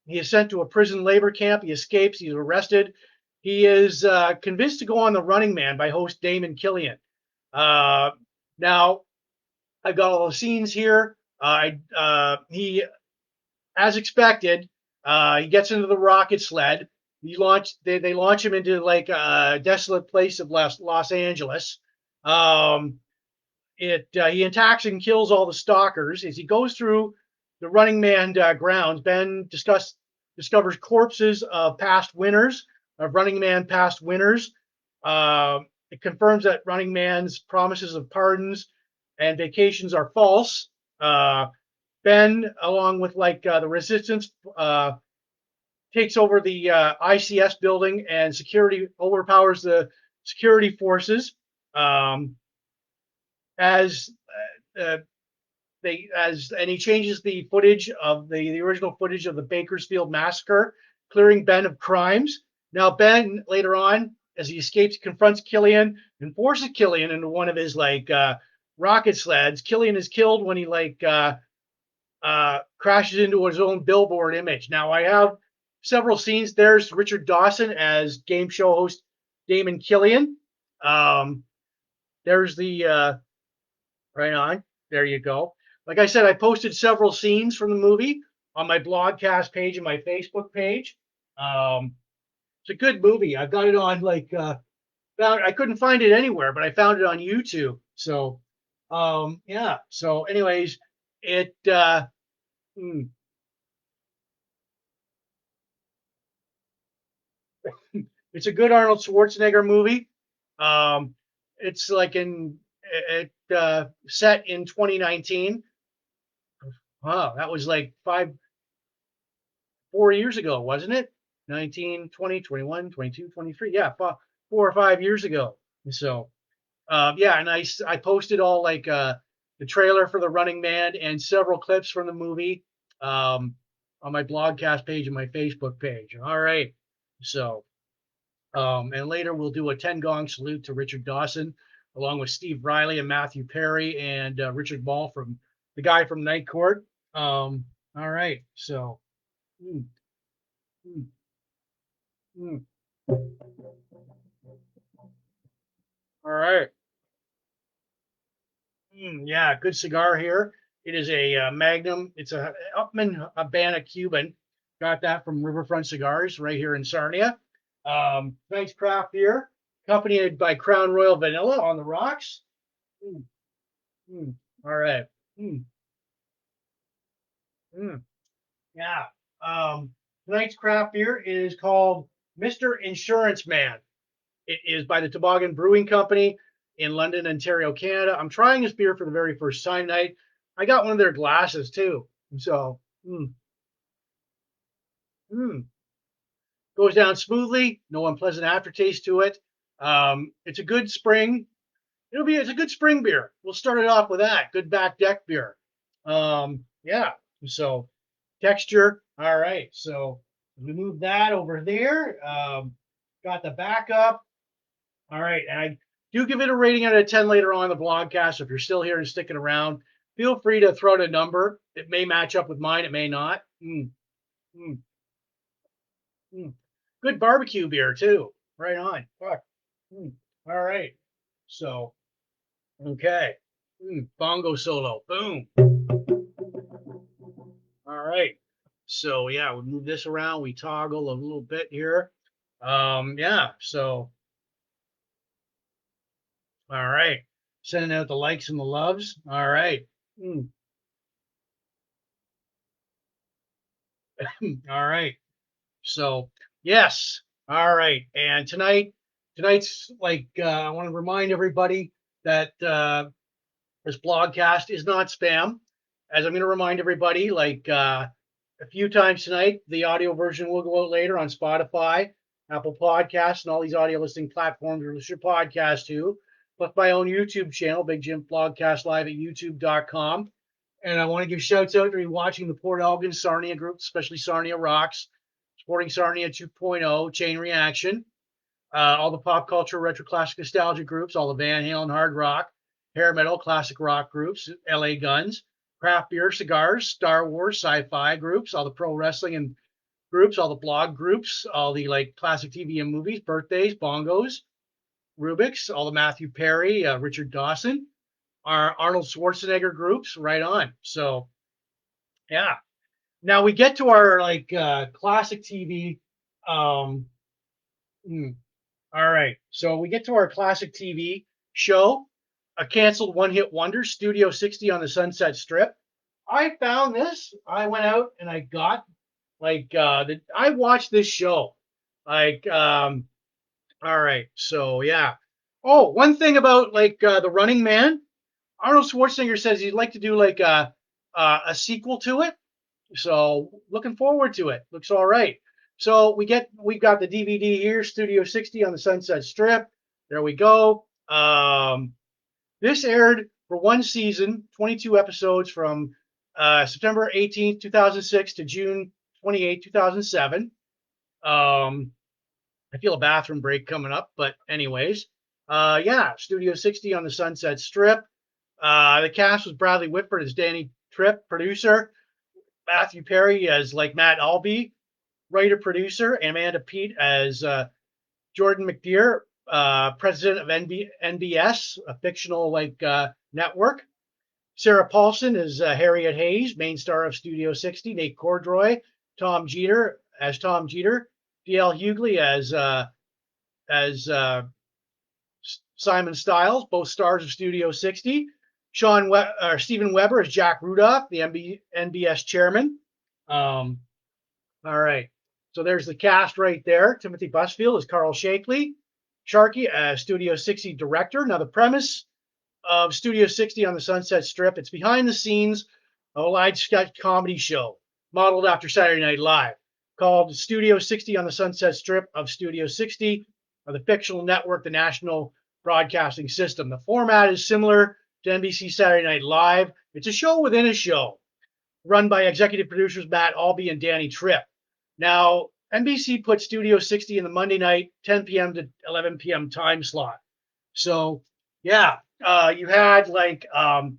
he is sent to a prison labor camp. He escapes. He's arrested. He is convinced to go on The Running Man by host Damon Killian. Now, I've got all the scenes here. He, as expected, he gets into the rocket sled. They launch him into like a desolate place of Los Angeles. He attacks and kills all the stalkers. As he goes through the Running Man grounds, Ben discovers corpses of Running Man past winners. It confirms that Running Man's promises of pardons and vacations are false. Ben, along with the resistance, takes over the ICS building and security overpowers the security forces. As and he changes the footage of the original footage of the Bakersfield massacre, clearing Ben of crimes. Now Ben later on, as he escapes, confronts Killian and forces Killian into one of his rocket sleds. Killian is killed when he crashes into his own billboard image. Now I have several scenes. There's Richard Dawson as game show host Damon Killian. Um, there's the right on. There you go. Like I said, I posted several scenes from the movie on my Blogcast page and my Facebook page. Um, it's a good movie. I've got it on I couldn't find it anywhere, but I found it on YouTube. So yeah. So anyways, it hmm, it's a good Arnold Schwarzenegger movie. Um, it's like in it set in 2019. Wow, that was like 4 years ago, wasn't it? 19, 20, 21, 22, 23. Yeah, 4 or 5 years ago. So yeah, and I posted all the trailer for The Running Man and several clips from the movie on my Blogcast page and my Facebook page. All right. So and later we'll do a 10 gong salute to Richard Dawson, along with Steve Riley and Matthew Perry and Richard Ball from the guy from Night Court. All right. So, mm, mm, mm. All right. Yeah, good cigar here. It is a Magnum. It's a Upman Habana Cuban. Got that from Riverfront Cigars right here in Sarnia. Nice craft beer, accompanied by Crown Royal Vanilla on the rocks. Mm, mm. All right. Mm, mm. Yeah. Tonight's craft beer is called Mr. Insurance Man. It is by the Toboggan Brewing Company in London, Ontario, Canada. I'm trying this beer for the very first time tonight. I got one of their glasses too. So, mm, goes down smoothly. No unpleasant aftertaste to it. It's a good spring. It's a good spring beer. We'll start it off with that. Good back deck beer. Yeah. So texture. All right. So we move that over there. Got the backup. All right. And I do give it a rating out of 10 later on in the blogcast. If you're still here and sticking around, feel free to throw out a number. It may match up with mine. It may not. Mm, mm. Good barbecue beer, too. Right on. Fuck. Mm. All right. So, okay. Bongo solo. Boom. All right. So, yeah, we move this around. We toggle a little bit here. Yeah. So, all right. Sending out the likes and the loves. All right. Mm. All right. So yes. All right. And tonight's I want to remind everybody that this blogcast is not spam. As I'm going to remind everybody, a few times tonight, the audio version will go out later on Spotify, Apple Podcasts, and all these audio listening platforms you listen to your podcast to. Plus my own YouTube channel, Big Jim Blogcast Live at YouTube.com. And I want to give shouts out to watching the Port Elgin Sarnia group, especially Sarnia Rocks, Sporting Sarnia 2.0, Chain Reaction, all the pop culture, retro classic nostalgia groups, all the Van Halen hard rock, hair metal, classic rock groups, LA Guns, craft beer, cigars, Star Wars, sci-fi groups, all the pro wrestling and groups, all the blog groups, all the classic TV and movies, birthdays, bongos, Rubik's, all the Matthew Perry, Richard Dawson, our Arnold Schwarzenegger groups, right on. So yeah. Now we get to our classic TV. Um, all right. So we get to our classic TV show, a canceled one-hit wonder, Studio 60 on the Sunset Strip. I found this. I went out and I got I watched this show. All right. So yeah. Oh, one thing about The Running Man, Arnold Schwarzenegger says he'd like to do a sequel to it. So looking forward to it. Looks all right. So we've got the DVD here, Studio 60 on the Sunset Strip. There we go. This aired for one season, 22 episodes from September 18th, 2006 to June 28th, 2007. I feel a bathroom break coming up, but anyways, yeah, Studio 60 on the Sunset Strip. The cast was Bradley Whitford as Danny Tripp, producer. Matthew Perry as Matt Albee. writer producer, and Amanda Peet as Jordan McDeer, president of NBS, a fictional network. Sarah Paulson is Harriet Hayes, main star of Studio 60. Nate Cordroy, Tom Jeter as Tom Jeter. D.L. Hughley as Simon Stiles, both stars of Studio 60. Stephen Weber as Jack Rudolph, the NBS chairman. All right. So there's the cast right there. Timothy Busfield as Carl Shakely. Sharkey as Studio 60 director. Now, the premise of Studio 60 on the Sunset Strip, it's behind the scenes of a live sketch comedy show modeled after Saturday Night Live called Studio 60 on the Sunset Strip of Studio 60 of the fictional network, the National Broadcasting System. The format is similar to NBC Saturday Night Live. It's a show within a show run by executive producers Matt Albee and Danny Tripp. Now, NBC put Studio 60 in the Monday night 10 p.m. to 11 p.m. time slot. So, yeah, you had from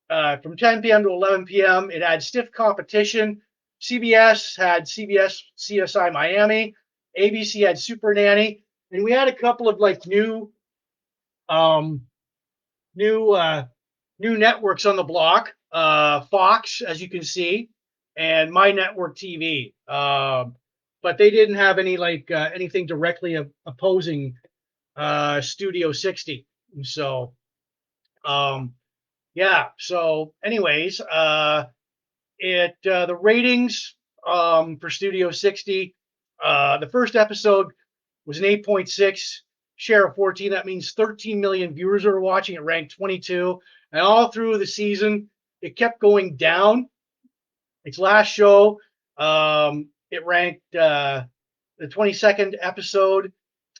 10 p.m. to 11 p.m., it had stiff competition. CBS had CBS CSI Miami. ABC had Super Nanny. And we had a couple of um, new networks on the block. Fox, as you can see, and My Network TV. But they didn't have anything directly opposing Studio 60. So, yeah. So, anyways, the ratings for Studio 60. The first episode was an 8.6 share of 14. That means 13 million viewers are watching. It ranked 22, and all through the season, it kept going down. Its last show, it ranked the 22nd episode.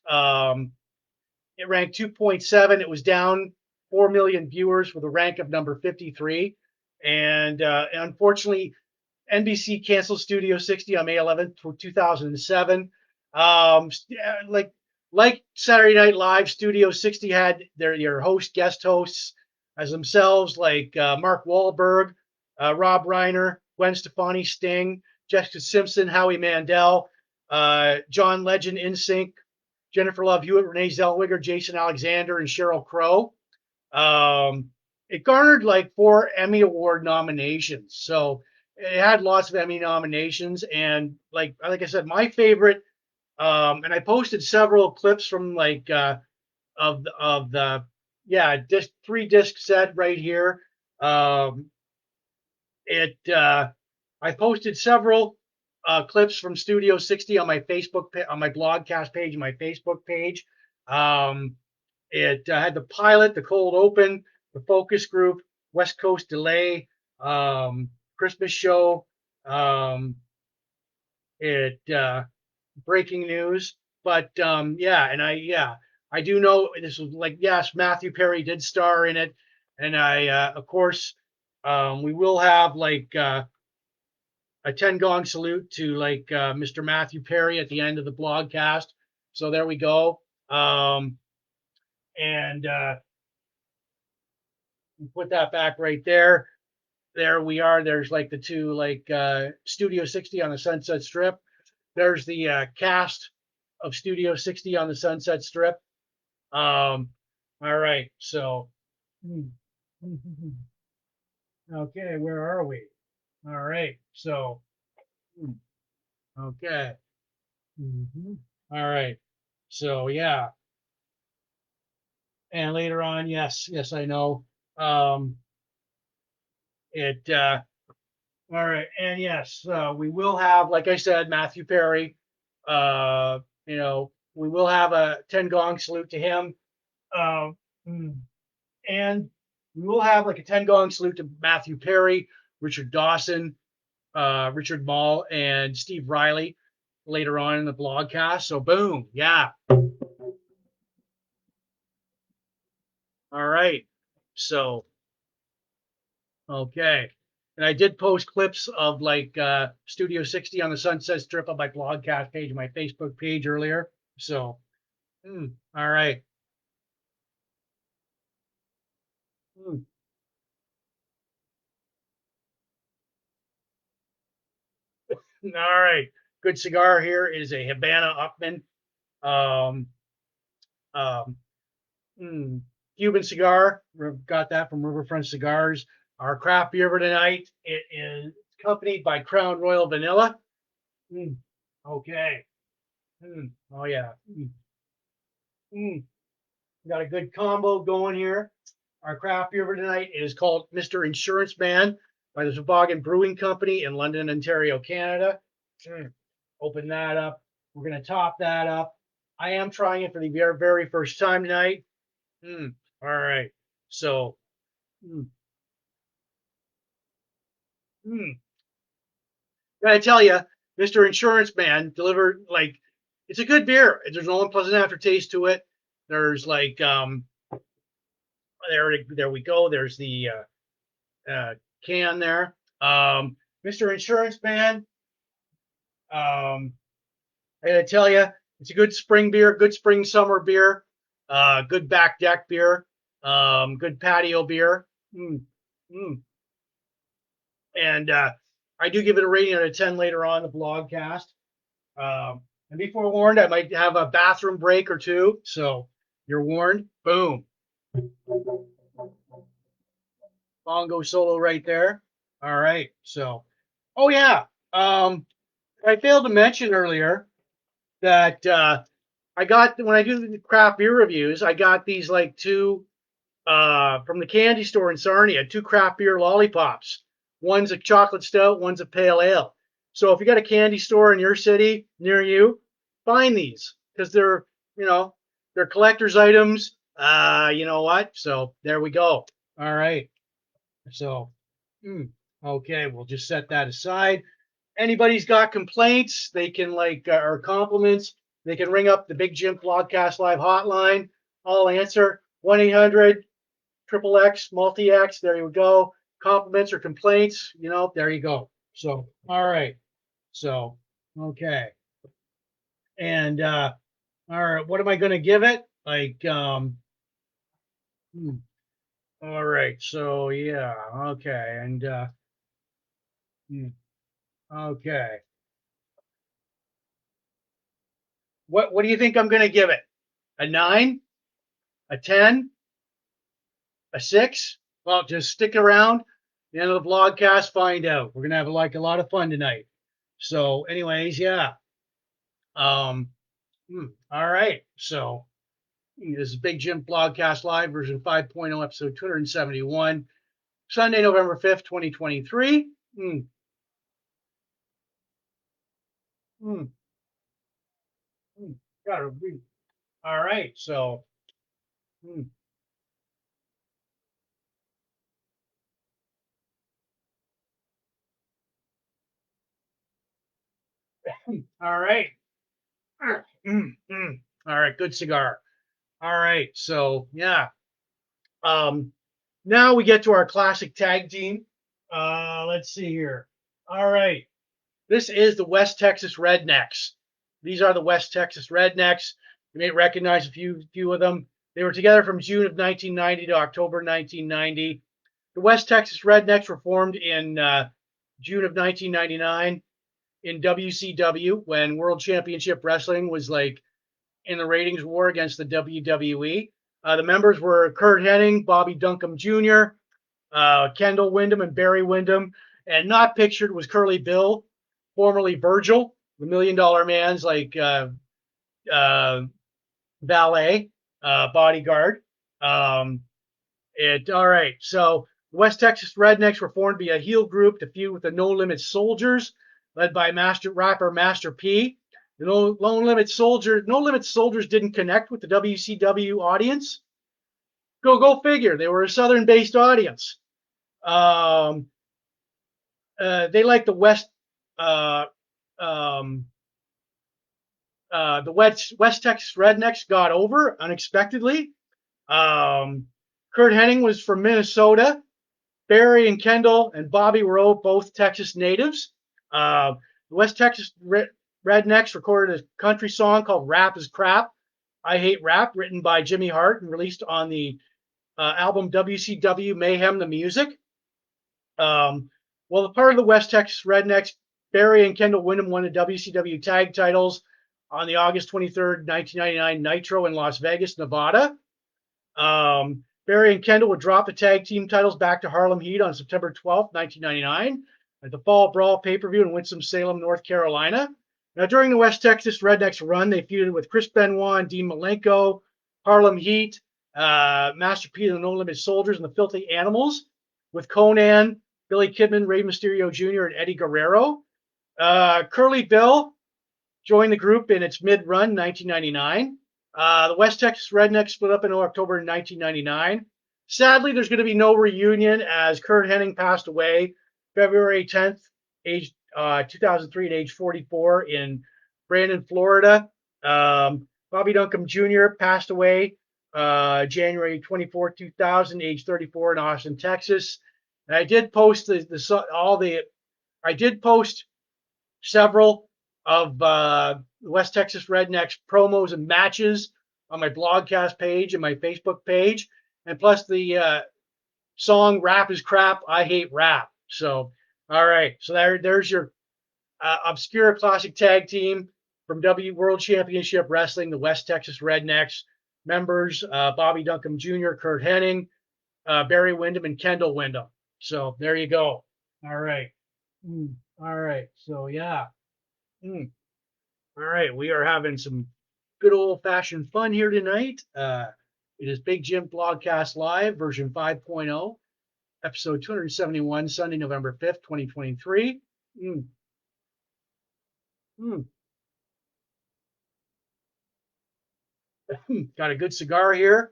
It ranked 2.7. It was down 4 million viewers with a rank of number 53. And unfortunately, NBC canceled Studio 60 on May 11th, 2007. Like Saturday Night Live, Studio 60 had their guest hosts as themselves, like Mark Wahlberg, Rob Reiner, Gwen Stefani, Sting, Jessica Simpson, Howie Mandel, John Legend, NSYNC, Jennifer Love Hewitt, Renee Zellweger, Jason Alexander, and Sheryl Crow. It garnered 4 Emmy Award nominations. So it had lots of Emmy nominations. And like I said, my favorite, and I posted several clips from of the disc 3-disc set right here. I posted several clips from Studio 60 on my on my Blogcast page, and my Facebook page. It had the pilot, the cold open, the focus group, West Coast delay, Christmas show, breaking news. But I do know this was yes, Matthew Perry did star in it, and of course we will have a 10 gong salute to Mr. Matthew Perry at the end of the blogcast. So there we go. And put that back right there. There we are. There's the two Studio 60 on the Sunset Strip. There's the cast of Studio 60 on the Sunset Strip. All right. So, okay, where are we? All right. So, okay. All right. So, yeah. And later on, yes, I know. All right, and yes, we will have, like I said, Matthew Perry. We will have a 10 gong salute to him, and we will have a 10 gong salute to Matthew Perry, Richard Dawson, Richard Mall, and Steve Riley later on in the blogcast. So boom, yeah. All right, so okay. And I did post clips of Studio 60 on the Sunset Strip on my blogcast page, my Facebook page earlier. So, all right. All right. good cigar here is a Habana Upman. Um, um, Cuban cigar. We've got that from Riverfront Cigars. Our craft beer for tonight, it is accompanied by Crown Royal Vanilla. Okay. Oh, yeah. Got a good combo going here. Our craft beer for tonight is called Mr. Insurance Man by the Toboggan Brewing Company in London, Ontario, Canada. Open that up. We're going to top that up. I am trying it for the very, very first time tonight. All right. So, gotta tell you, Mr. Insurance Man delivered like it's a good beer. There's no unpleasant aftertaste to it. There's like there we go. There's the can there. Mr. Insurance Man. I gotta tell you, it's a good spring beer, good spring summer beer, good back deck beer, good patio beer. And I do give it a rating out of 10 later on in the blogcast. And be forewarned, I might have a bathroom break or two. So you're warned. Boom. Bongo solo right there. All right. So, oh, yeah. I failed to mention earlier that I got, when I do the craft beer reviews, I got these like two from the candy store in Sarnia, two craft beer lollipops. One's a chocolate stout, one's a pale ale. So if you got a candy store in your city near you, find these because they're, they're collector's items. You know what? So there we go. All right. So, okay, we'll just set that aside. Anybody's got complaints, they can or compliments, they can ring up the Big Jim Blogcast Live hotline. I'll answer 1-800 triple X multi X. There you go. Compliments or complaints, there you go. So, all right. So, okay. And all right, what am I going to give it? All right. So, yeah. Okay. And okay. What do you think I'm going to give it? A 9? A 10? A 6? Well, just stick around. The end of the vlogcast, find out. We're going to have a lot of fun tonight. So, anyways, yeah. All right. So, this is Big Jim Blogcast Live version 5.0, episode 271, Sunday, November 5th, 2023. Gotta read. All right. So, all right. All right. Good cigar. All right. So, yeah. Now we get to our classic tag team. Let's see here. All right. This is the West Texas Rednecks. These are the West Texas Rednecks. You may recognize a few of them. They were together from June of 1990 to October 1990. The West Texas Rednecks were formed in June of 1999 in WCW when World Championship Wrestling was in the ratings war against the WWE. The members were Curt Hennig, Bobby Duncombe Jr., Kendall Windham, and Barry Windham. And not pictured was Curly Bill, formerly Virgil, the $1 Million Man's valet, bodyguard. All right. So West Texas Rednecks were formed to be a heel group to feud with the No Limit Soldiers, led by rapper Master P. The No Limit Soldiers didn't connect with the WCW audience. Go figure. They were a Southern-based audience. They like the West. The West Texas Rednecks got over unexpectedly. Curt Hennig was from Minnesota. Barry and Kendall and Bobby were both Texas natives. The West Texas Rednecks recorded a country song called Rap is Crap. I Hate Rap, written by Jimmy Hart and released on the album WCW Mayhem the Music. Well, the part of the West Texas Rednecks Barry and Kendall Windham won the WCW tag titles on the August 23rd, 1999 Nitro in Las Vegas, Nevada. Barry and Kendall would drop the tag team titles back to Harlem Heat on September 12th, 1999 at the Fall Brawl pay-per-view in Winston-Salem, North Carolina. Now, during the West Texas Rednecks run, they feuded with Chris Benoit and Dean Malenko, Harlem Heat, Master P and the No Limit Soldiers, and the Filthy Animals, with Conan, Billy Kidman, Rey Mysterio Jr., and Eddie Guerrero. Curly Bill joined the group in its mid-run, 1999. The West Texas Rednecks split up in October 1999. Sadly, there's going to be no reunion as Curt Hennig passed away February 10th, age 2003 at age 44 in Brandon, Florida. Bobby Duncombe Jr. passed away January 24, 2000, age 34 in Austin, Texas. And I did post I did post several of West Texas Rednecks promos and matches on my Blogcast page and my Facebook page, and plus the song "Rap is Crap, I Hate Rap." So, all right, so there's your obscure classic tag team from World Championship Wrestling, the West Texas Rednecks. Members Bobby Duncombe Jr., Curt Hennig, Barry Windham, and Kendall Windham. So there you go. All right. All right. So yeah. All right. We are having some good old-fashioned fun here tonight. It is Big Jim Blogcast Live, version 5.0, episode 271, Sunday, November 5th, 2023. Mm. Mm. Got a good cigar here.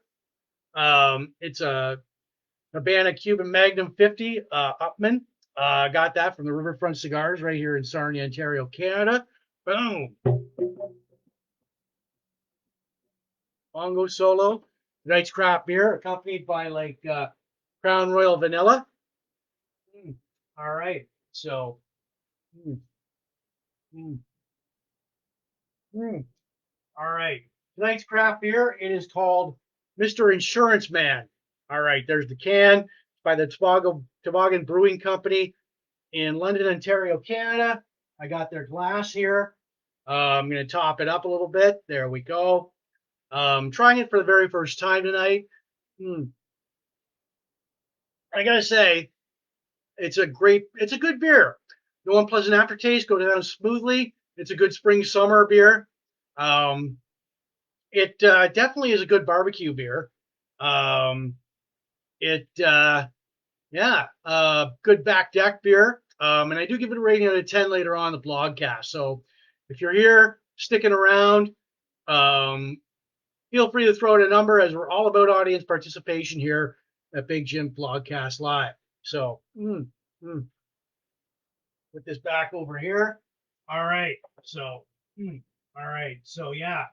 It's a Havana Cuban Magnum 50 Upman. Got that from the Riverfront Cigars right here in Sarnia, Ontario, Canada. Boom. Bongo Solo. Tonight's craft beer, accompanied by Crown Royal Vanilla. All right. So, mm, mm, all right. Tonight's craft beer, it is called Mr. Insurance Man. All right. There's the can. It's by the Toboggan Brewing Company in London, Ontario, Canada. I got their glass here. I'm going to top it up a little bit. There we go. Trying it for the very first time tonight. I got to say, it's a good beer. No unpleasant aftertaste, go down smoothly. It's a good spring summer beer. It definitely is a good barbecue beer. Good back deck beer. And I do give it a rating out of 10 later on the blogcast. So if you're here sticking around, feel free to throw in a number, as we're all about audience participation here at Big Jim Blogcast Live. So, put this back over here. All right. So, all right. So, yeah.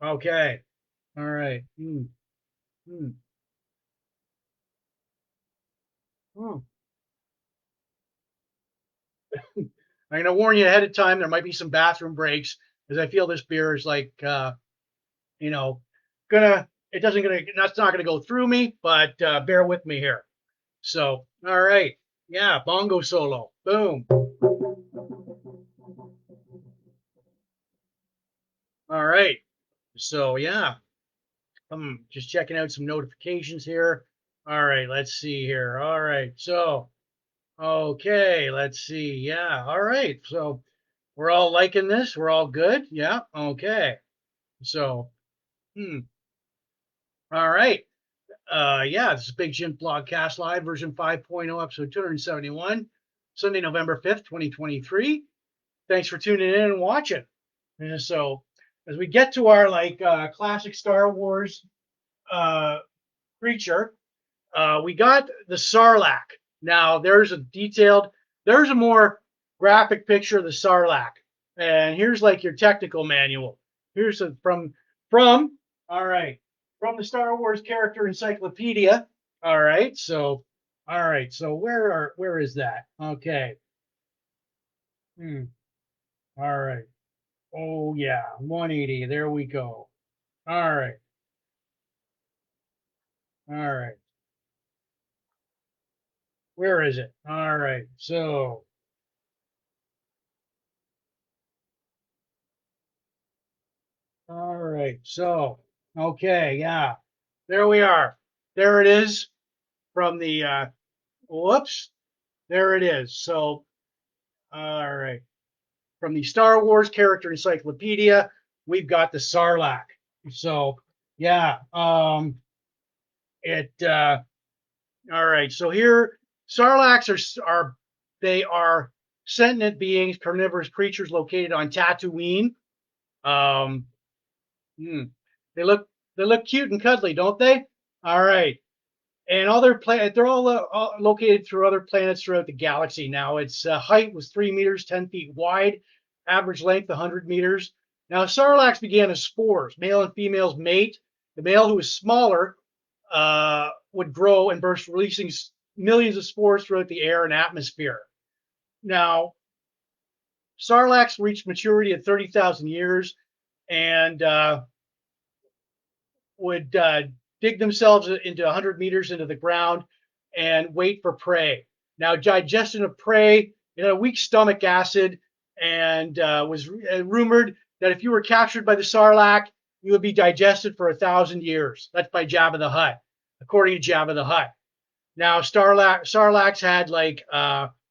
Okay. All right. I'm going to warn you ahead of time. There might be some bathroom breaks, as I feel this beer is that's not gonna go through me, but bear with me here. So, all right. Yeah. Bongo solo. Boom. All right. So, yeah. I'm just checking out some notifications here. All right, let's see here. All right, so, okay, let's see. Yeah, all right. So we're all liking this. We're all good. Yeah, okay. So, all right. Yeah, this is Big Jim Blogcast Live, version 5.0, episode 271, Sunday, November 5th, 2023. Thanks for tuning in and watching. And so, as we get to our classic Star Wars creature, we got the Sarlacc. Now there's a more graphic picture of the Sarlacc, and here's your technical manual. Here's all right, from the Star Wars Character Encyclopedia. All right, so where is that? Okay. All right. Oh yeah, 180. There we go. All right. All right. Where is it? All right. So right. So, okay, yeah. There we are. There it is from the whoops. There it is. So, all right. From the Star Wars character encyclopedia, we've got the Sarlacc. So, yeah. It all right. So here Sarlaccs are they are sentient beings, carnivorous creatures located on Tatooine. Um, hmm, they look cute and cuddly, don't they? All right. And all their they're all located through other planets throughout the galaxy. Now, its height was 3 meters, 10 feet wide, average length 100 meters. Now, Sarlaccs began as spores. Male and females mate. The male, who was smaller, would grow and burst, releasing millions of spores throughout the air and atmosphere. Now, Sarlaccs reached maturity at 30,000 years and would dig themselves into 100 meters into the ground and wait for prey. Now, digestion of prey, it had a weak stomach acid, and was rumored that if you were captured by the Sarlacc, you would be digested for 1,000 years. That's by Jabba the Hutt, according to Jabba the Hutt. Now, Sarlaccs had like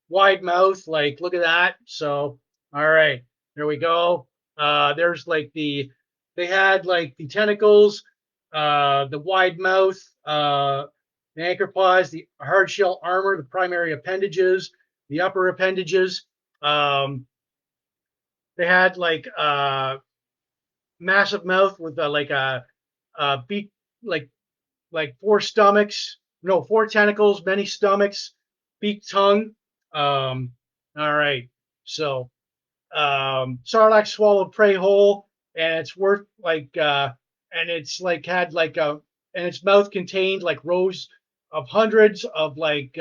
wide mouth, like look at that. So, all right, there we go. There's like they had like the tentacles, the wide mouth, the anchor the hard shell armor, the primary appendages, the upper appendages. Um, they had like massive mouth with like a beak, like four stomachs, no, four tentacles, many stomachs, beak tongue. All right. So Sarlacc swallowed prey whole, and it's worth like and it's like had like a and its mouth contained like rows of hundreds of like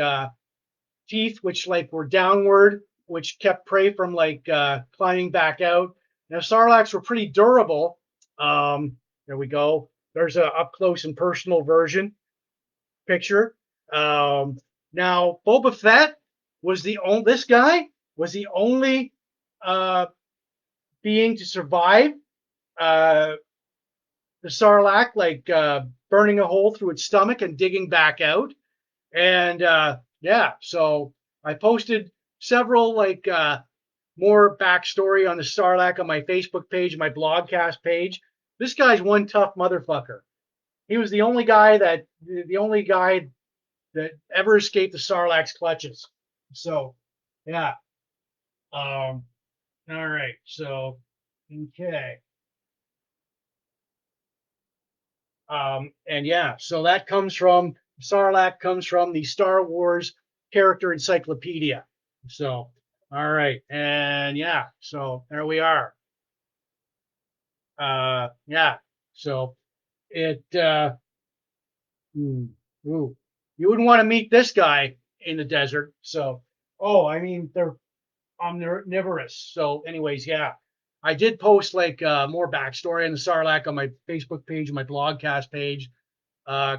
teeth, which like were downward, which kept prey from like climbing back out. Now Sarlaccs were pretty durable. There we go. There's a up close and personal version picture. Now Boba Fett was the only. This guy was the only being to survive uh, the Sarlacc, like burning a hole through its stomach and digging back out. And yeah, so I posted several like more backstory on the Sarlacc on my Facebook page, my Blogcast page. This guy's one tough motherfucker. He was the only guy that ever escaped the Sarlacc's clutches. So, yeah. All right. So, okay. And yeah, so that comes from Sarlacc comes from the Star Wars character encyclopedia. So, all right, and yeah, so there we are. Yeah, so it. Ooh, you wouldn't want to meet this guy in the desert. So, oh, I mean, they're omnivorous. So, anyways, yeah, I did post like more backstory on the Sarlacc on my Facebook page, my Blogcast page.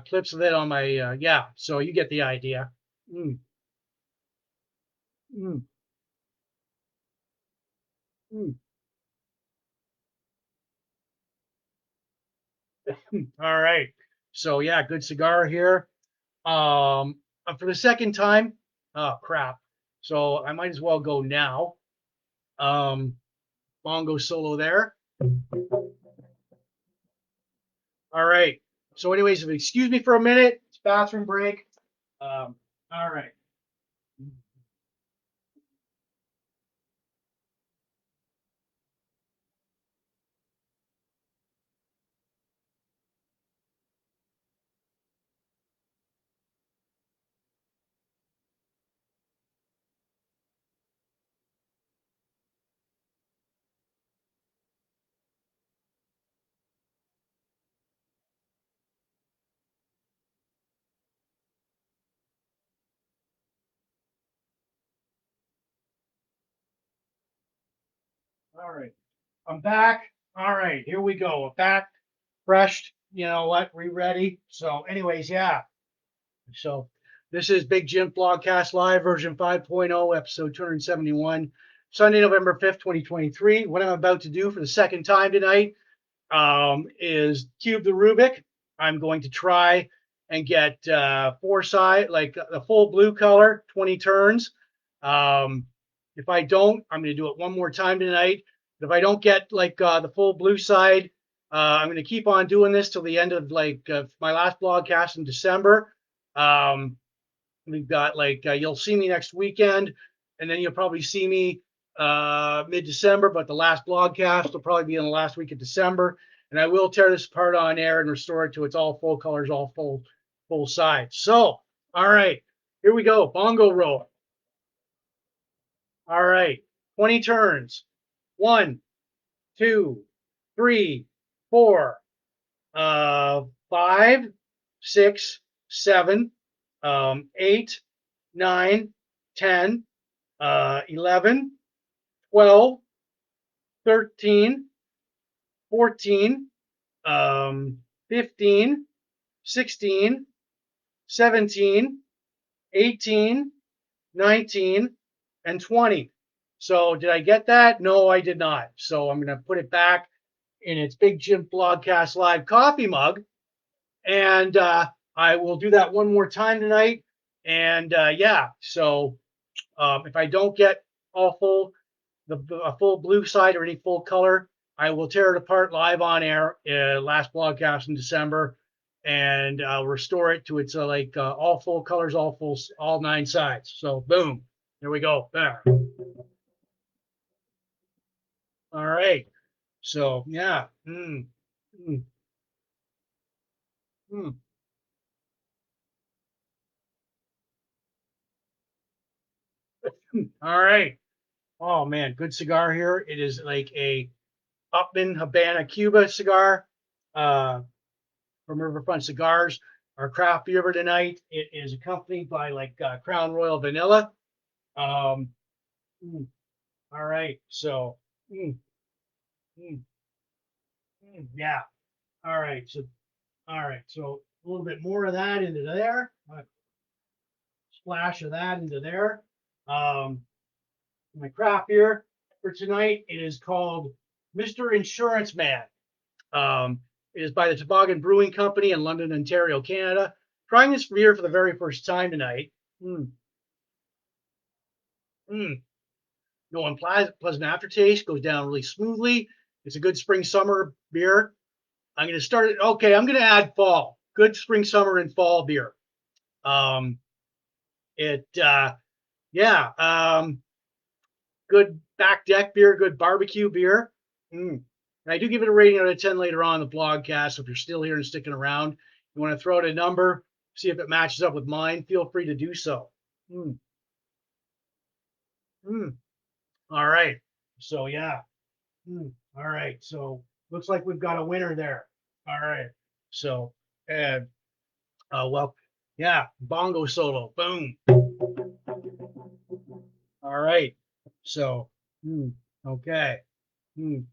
Clips of it on my yeah. So you get the idea. Mm, mm, mm. All right. So yeah, good cigar here. For the second time. Oh crap. So I might as well go now. Bongo solo there. All right. So anyways, if you excuse me for a minute, it's bathroom break. All right. All right. I'm back. All right. Here we go. Back, fresh. You know what? We ready? So, anyways, yeah. So this is Big Jim Blogcast Live version 5.0, episode 271, Sunday, November 5th, 2023. What I'm about to do for the second time tonight, is Cube the Rubik. I'm going to try and get like the full blue color, 20 turns. If I don't, I'm going to do it one more time tonight. If I don't get like the full blue side, I'm going to keep on doing this till the end of like my last blogcast in December. We've got like you'll see me next weekend, and then you'll probably see me mid-December. But the last blogcast will probably be in the last week of December, and I will tear this apart on air and restore it to its all full colors, all full sides. So, all right, here we go. Bongo roll. All right, 20 turns. 1, 2, 3, 4, 5, 6, 7, 8, 9, 10, 11, 12, 13, 14, 15, 16, 17, 18, 19, and 20. So did I get that? No, I did not. So I'm going to put it back in its Big Jim Blogcast Live coffee mug. And I will do that one more time tonight. And yeah, so if I don't get all full, a full blue side or any full color, I will tear it apart live on air, last broadcast in December, and restore it to its like all full colors, all 9 sides. So boom, there we go. There. All right. So yeah. Mm, mm, mm. All right. Oh man, good cigar here. It is like a Upman Habana Cuba cigar from Riverfront Cigars. Our craft beer for tonight. It is accompanied by like Crown Royal Vanilla. Um, mm, all right, so mm, mm, yeah. All right, so a little bit more of that into there. Splash of that into there. Um, my craft beer for tonight. It is called Mr. Insurance Man. It is by the Toboggan Brewing Company in London, Ontario, Canada. Trying this beer for the very first time tonight. Mm, mm. No unpleasant aftertaste. Goes down really smoothly. It's a good spring summer beer. I'm going to start it. Okay, I'm going to add fall. Good spring, summer, and fall beer. Um, it yeah. Good back deck beer. Good barbecue beer. Mm. And I do give it a rating out of 10 later on in the blogcast. So if you're still here and sticking around, you want to throw out a number, see if it matches up with mine, feel free to do so. Mm. Mm. All right. So, yeah. Mm. All right. So, looks like we've got a winner there. All right. So, and, well, yeah, bongo solo. Boom. All right. So, okay. Mm.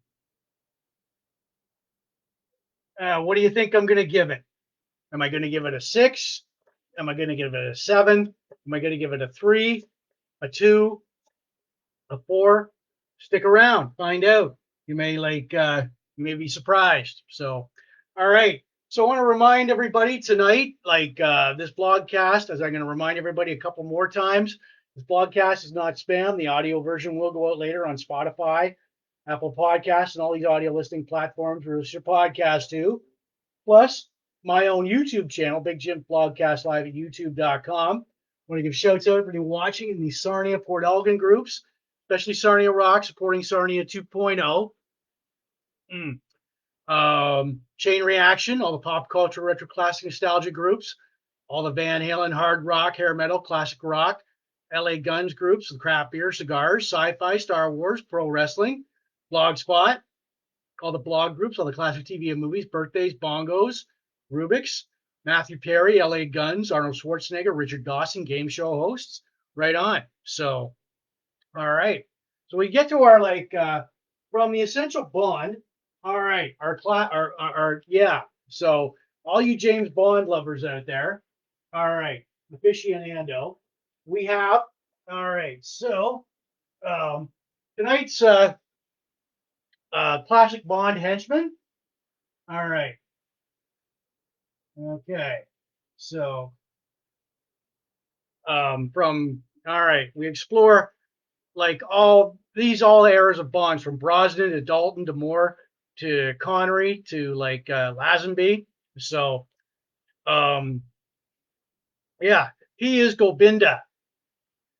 What do you think I'm going to give it? Am I going to give it a 6? Am I going to give it a 7? Am I going to give it a 3, a 2, a 4? Stick around, find out. You may you may be surprised. So, all right. So I want to remind everybody tonight, like this blogcast, as I'm going to remind everybody a couple more times, this blogcast is not spam. The audio version will go out later on Spotify, Apple Podcasts, and all these audio listening platforms where it's your podcast too. Plus, my own YouTube channel, Big Jim Blogcast Live at youtube.com. I want to give shouts out for anyone watching in the Sarnia Port Elgin groups, especially Sarnia Rock supporting Sarnia 2.0. Chain Reaction, all the pop culture, retro classic nostalgia groups, all the Van Halen, hard rock, hair metal, classic rock, LA Guns groups, the craft beer, cigars, sci-fi, Star Wars, pro wrestling, Blogspot, all the blog groups, all the classic TV and movies, birthdays, bongos, Rubik's, Matthew Perry, LA Guns, Arnold Schwarzenegger, Richard Dawson, game show hosts. Right on. So, all right. So we get to our from the essential bond. All right, yeah. So all you James Bond lovers out there. All right, aficionado. We have. All right. So tonight's classic Bond henchman. All right. Okay. So, all right, we explore like all eras of Bonds from Brosnan to Dalton to Moore to Connery to like Lazenby. So, um, yeah, he is Gobinda.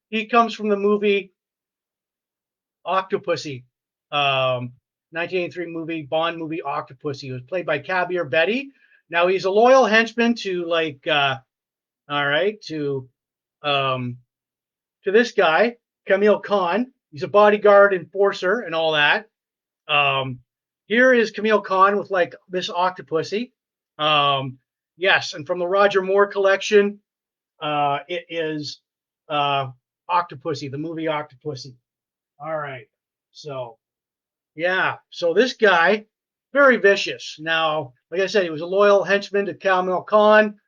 He comes from the movie Octopussy, 1983 movie, Bond movie Octopussy. He was played by Kabir Bedi. Now he's a loyal henchman to like, all right, um, to this guy, Camille Khan. He's a bodyguard, enforcer, and all that. Um, Here is Camille Khan with like Miss Octopussy. Yes, and from the Roger Moore collection, it is Octopussy, the movie Octopussy. All right. So, yeah. So this guy, very vicious. Now, like I said, he was a loyal henchman to Camille Khan,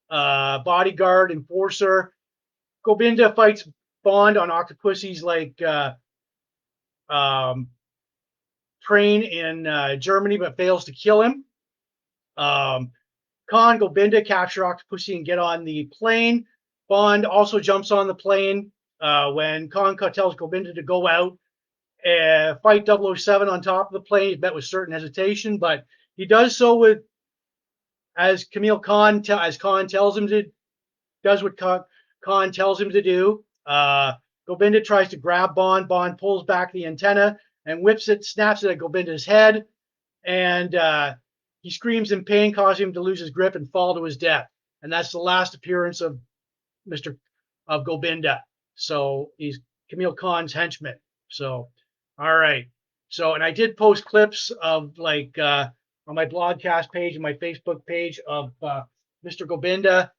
bodyguard, enforcer. Gobinda fights Bond on Octopussy's like um, train in Germany, but fails to kill him. Um, Khan, Gobinda capture Octopussy and get on the plane. Bond also jumps on the plane when Khan tells Gobinda to go out and fight 007 on top of the plane. He's met with certain hesitation, but he does so with as Camille Khan as Khan tells him to does what Khan tells him to do. Gobinda tries to grab Bond. Bond pulls back the antenna and whips it, snaps it at Gobinda's head, and he screams in pain, causing him to lose his grip and fall to his death. And that's the last appearance of Mr. of Gobinda. So he's Camille Khan's henchman. So, all right. So, and I did post clips of like on my Blogcast page and my Facebook page of Mr. Gobinda,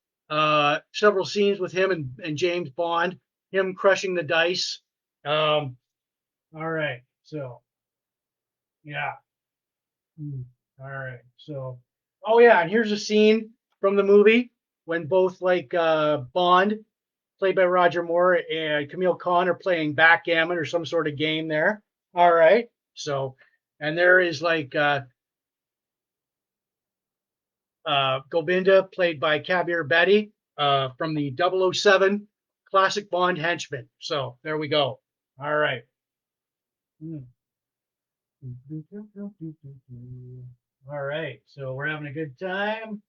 several scenes with him and James Bond, him crushing the dice. All right. So, yeah. All right. So, oh yeah, and here's a scene from the movie when both like Bond, played by Roger Moore, and Camille Khan are playing backgammon or some sort of game there. All right. So, and there is like Gobinda, played by Kabir Bedi, from the 007 classic Bond henchman. So there we go. All right. Mm. All right. So we're having a good time.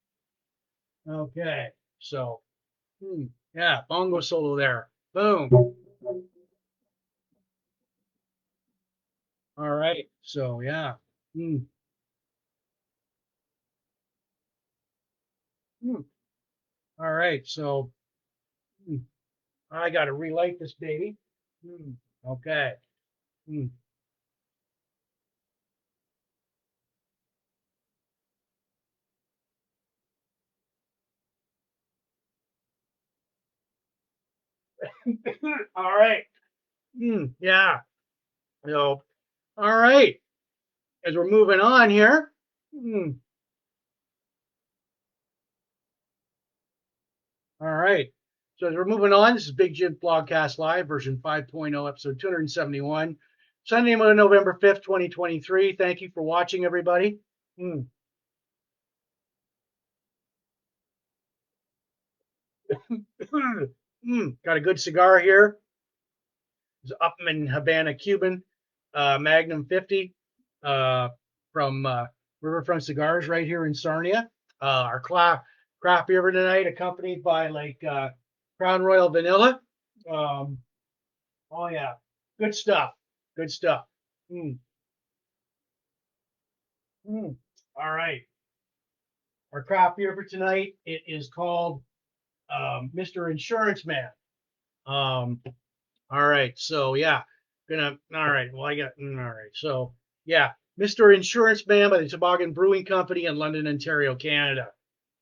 Okay. So, yeah, bongo solo there. Boom. All right. So, yeah. Hmm. Hmm. All right. So, hmm, I got to relight this baby. Hmm. Okay. Hmm. All right. Hmm. Yeah. So, all right. As we're moving on here. Hmm. All right. So as we're moving on, this is Big Jim Blogcast Live, version 5.0, episode 271, Sunday, November 5th, 2023. Thank you for watching, everybody. Hmm. Got a good cigar here. It's Upman Havana Cuban, Magnum 50, uh, from Riverfront Cigars right here in Sarnia. Our craft beer tonight, accompanied by like Crown Royal Vanilla. Um, oh yeah, good stuff. Good stuff. Mm, mm. All right. Our craft beer for tonight, it is called Mr. Insurance Man. Um, all right. So yeah, all right. Well, all right. So yeah, Mr. Insurance Man by the Toboggan Brewing Company in London, Ontario, Canada.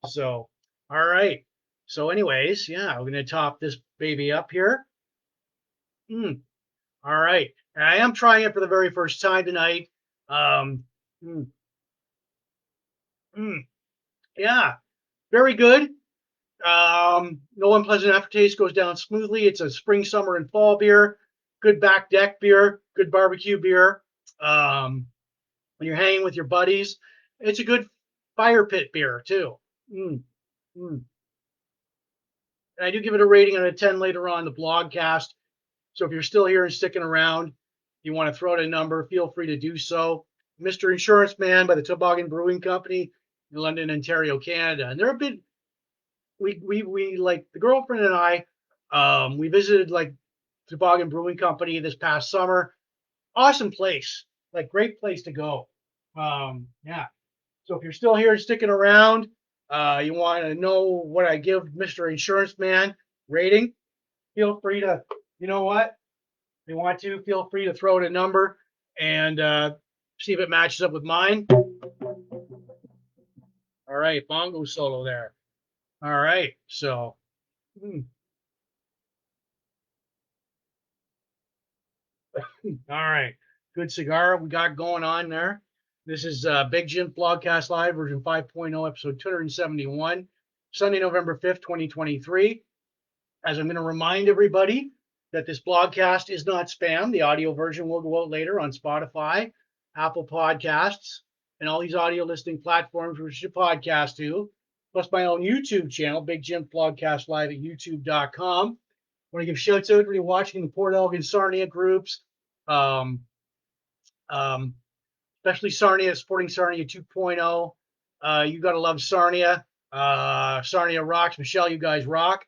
So, all right. So anyways, yeah, we're gonna top this baby up here. Mm, all right. And I am trying it for the very first time tonight. Um, mm, mm, yeah, very good. No unpleasant aftertaste, goes down smoothly. It's a spring, summer, and fall beer. Good back deck beer. Good barbecue beer. Um, when you're hanging with your buddies, It's a good fire pit beer too. Mm, mm. And I do give it a rating out of 10 later on in the blogcast. So if you're still here and sticking around, you want to throw out a number, feel free to do so. Mr. Insurance Man by the Toboggan Brewing Company in London, Ontario, Canada. And they're a bit, we like the girlfriend and I, we visited like Toboggan Brewing Company this past summer. Awesome place, like great place to go. Yeah. So if you're still here and sticking around, you want to know what I give Mr. Insurance Man rating, feel free to, you know what? If you want to, feel free to throw out a number and see if it matches up with mine. All right, bongo solo there. All right, so. All right, good cigar we got going on there. This is Big Jim Blogcast Live version 5.0, episode 271, Sunday, November 5th, 2023. As I'm going to remind everybody that this blogcast is not spam. The audio version will go out later on Spotify, Apple Podcasts, and all these audio listening platforms which you podcast to, plus my own YouTube channel, Big Jim Blogcast Live at youtube.com. I want to give shouts out to everybody watching the Port Elgin Sarnia groups, um, um, especially Sarnia, supporting Sarnia 2.0. You got to love Sarnia. Sarnia rocks. Michelle, you guys rock.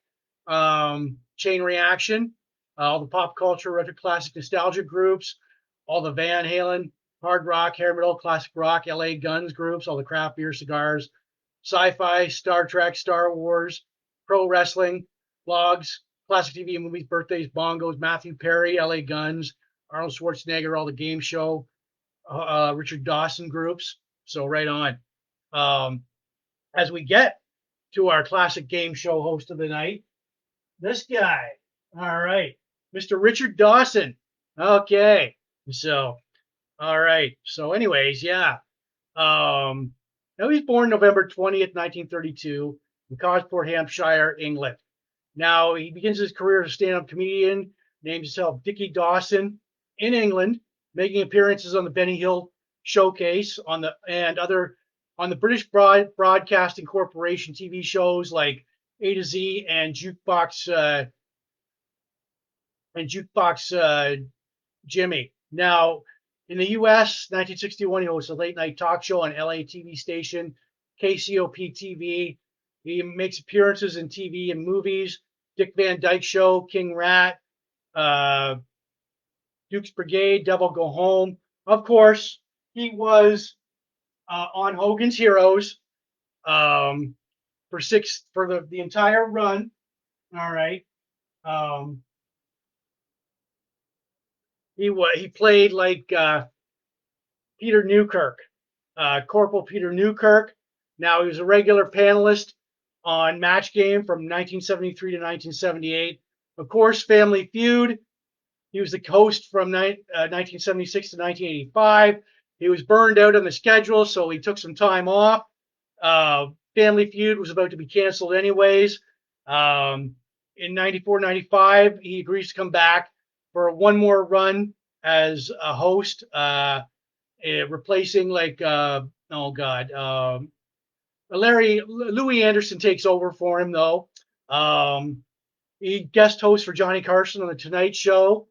Chain Reaction, all the pop culture, retro classic nostalgia groups, all the Van Halen, hard rock, hair metal, classic rock, LA Guns groups, all the craft beer cigars, sci-fi, Star Trek, Star Wars, pro wrestling, blogs, classic TV and movies, birthdays, bongos, Matthew Perry, LA Guns, Arnold Schwarzenegger, all the game show, Richard Dawson groups. So right on. As we get to our classic game show host of the night, this guy. All right, Mr. Richard Dawson. Okay, so all right. So, anyways, yeah. Now he's born November 20th, 1932, in Gosport, Hampshire, England. Now he begins his career as a stand-up comedian, names himself Dickie Dawson in England, making appearances on the Benny Hill Showcase on the British Broadcasting Corporation TV shows like A to Z and Jukebox Jimmy. Now, in the U.S., 1961, he hosts a late-night talk show on LA TV station KCOP TV. He makes appearances in TV and movies, Dick Van Dyke Show, King Rat, uh, Duke's Brigade, Devil Go Home. Of course, he was on Hogan's Heroes for the entire run. All right. Um, he played like Peter Newkirk, Corporal Peter Newkirk. Now he was a regular panelist on Match Game from 1973 to 1978. Of course, Family Feud. He was the host from 1976 to 1985. He was burned out on the schedule, so he took some time off. Family Feud was about to be canceled anyways. In 94-95, he agrees to come back for one more run as a host, replacing Louis Anderson takes over for him though. He guest host for Johnny Carson on the Tonight Show.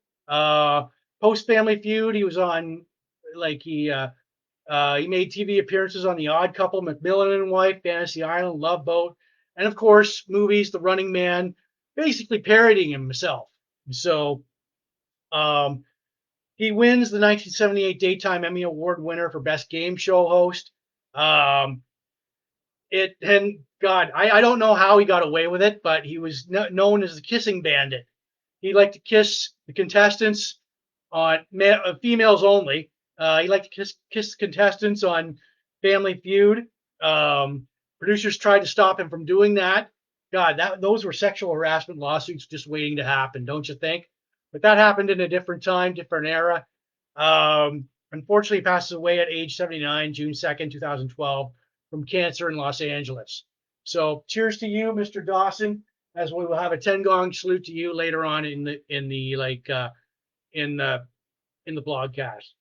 Post Family Feud, he was on he made TV appearances on The Odd Couple, Macmillan and Wife, Fantasy Island, Love Boat, and of course movies The Running Man, basically parodying himself. So he wins the 1978 Daytime Emmy Award winner for Best Game Show Host. I don't know how he got away with it, but he was known as the Kissing Bandit. He liked to kiss the contestants on females only. He liked to kiss contestants on Family Feud. Producers tried to stop him from doing that. God, those were sexual harassment lawsuits just waiting to happen, don't you think? But that happened in a different time, different era. Unfortunately, he passes away at age 79, June 2nd, 2012, from cancer in Los Angeles. So, cheers to you, Mr. Dawson, as we will have a 10 gong salute to you later on in the blogcast.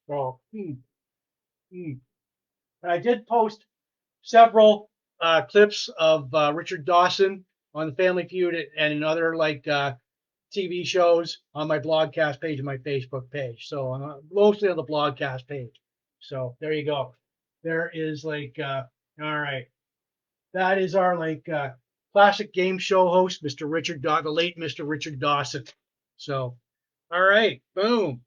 And I did post several clips of Richard Dawson on the Family Feud and in other like TV shows on my Blogcast page and my Facebook page. So mostly on the Blogcast page. So there you go. There is like, all right. That is our like classic game show host, Mr. the late Mr. Richard Dawson. So, all right, boom.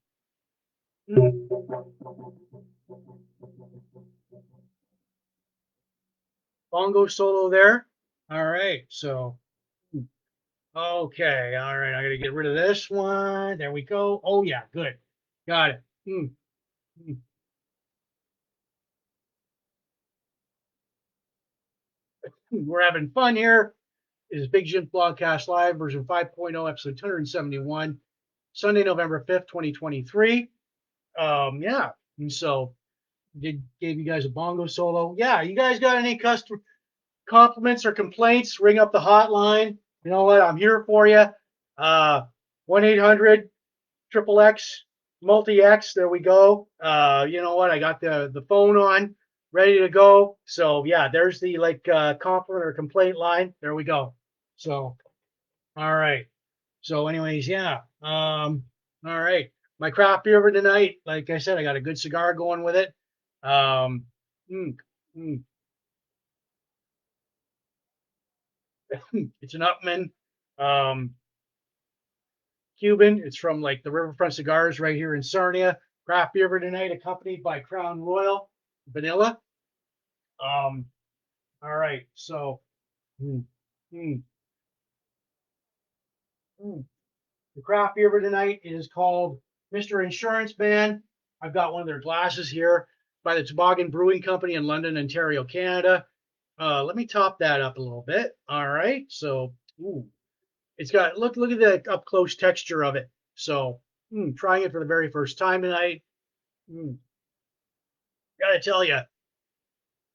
Bongo solo there. All right, so okay, all right. I got to get rid of this one. There we go. Oh yeah, good, got it. We're having fun here. This is Big Jim's Blogcast Live, version 5.0, episode 271, Sunday, November 5th, 2023. Yeah, and so gave you guys a bongo solo. Yeah, you guys got any customer compliments or complaints? Ring up the hotline. You know what? I'm here for you. 1-800 triple X multi X. There we go. You know what? I got the phone on, ready to go. So yeah, there's the like compliment or complaint line. There we go. So all right. So anyways, yeah. All right. My craft beer for tonight, like I said, I got a good cigar going with it. Um, mm, mm. It's an Upman Cuban. It's from like the Riverfront Cigars right here in Sarnia. Craft beer for tonight, accompanied by Crown Royal Vanilla. All right. So, mm, mm, mm. The craft beer for tonight is called Mr. Insurance Man. I've got one of their glasses here by the Toboggan Brewing Company in London, Ontario, Canada. Let me top that up a little bit. All right. So, ooh, it's got look at the up close texture of it. So, trying it for the very first time tonight. Gotta tell you,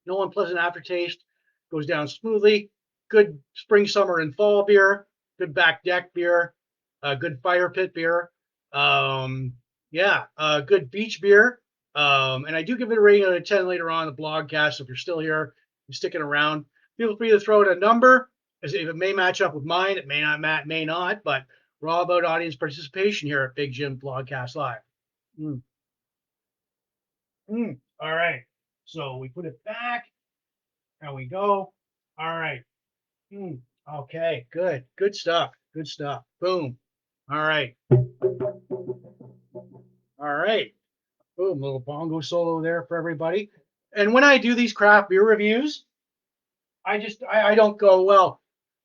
no unpleasant aftertaste. Goes down smoothly. Good spring, summer, and fall beer. Good back deck beer. Good fire pit beer. Yeah, good beach beer. And I do give it a rating out of 10 later on in the blogcast. So if you're still here and sticking around, feel free to throw in a number. As if it may match up with mine, it may not, but we're all about audience participation here at Big Jim Blogcast Live. All right. So we put it back. There we go. All right. Okay. Good. Good stuff. Good stuff. Boom. All right. All right. Boom. Little bongo solo there for everybody. And when I do these craft beer reviews, I don't go, well,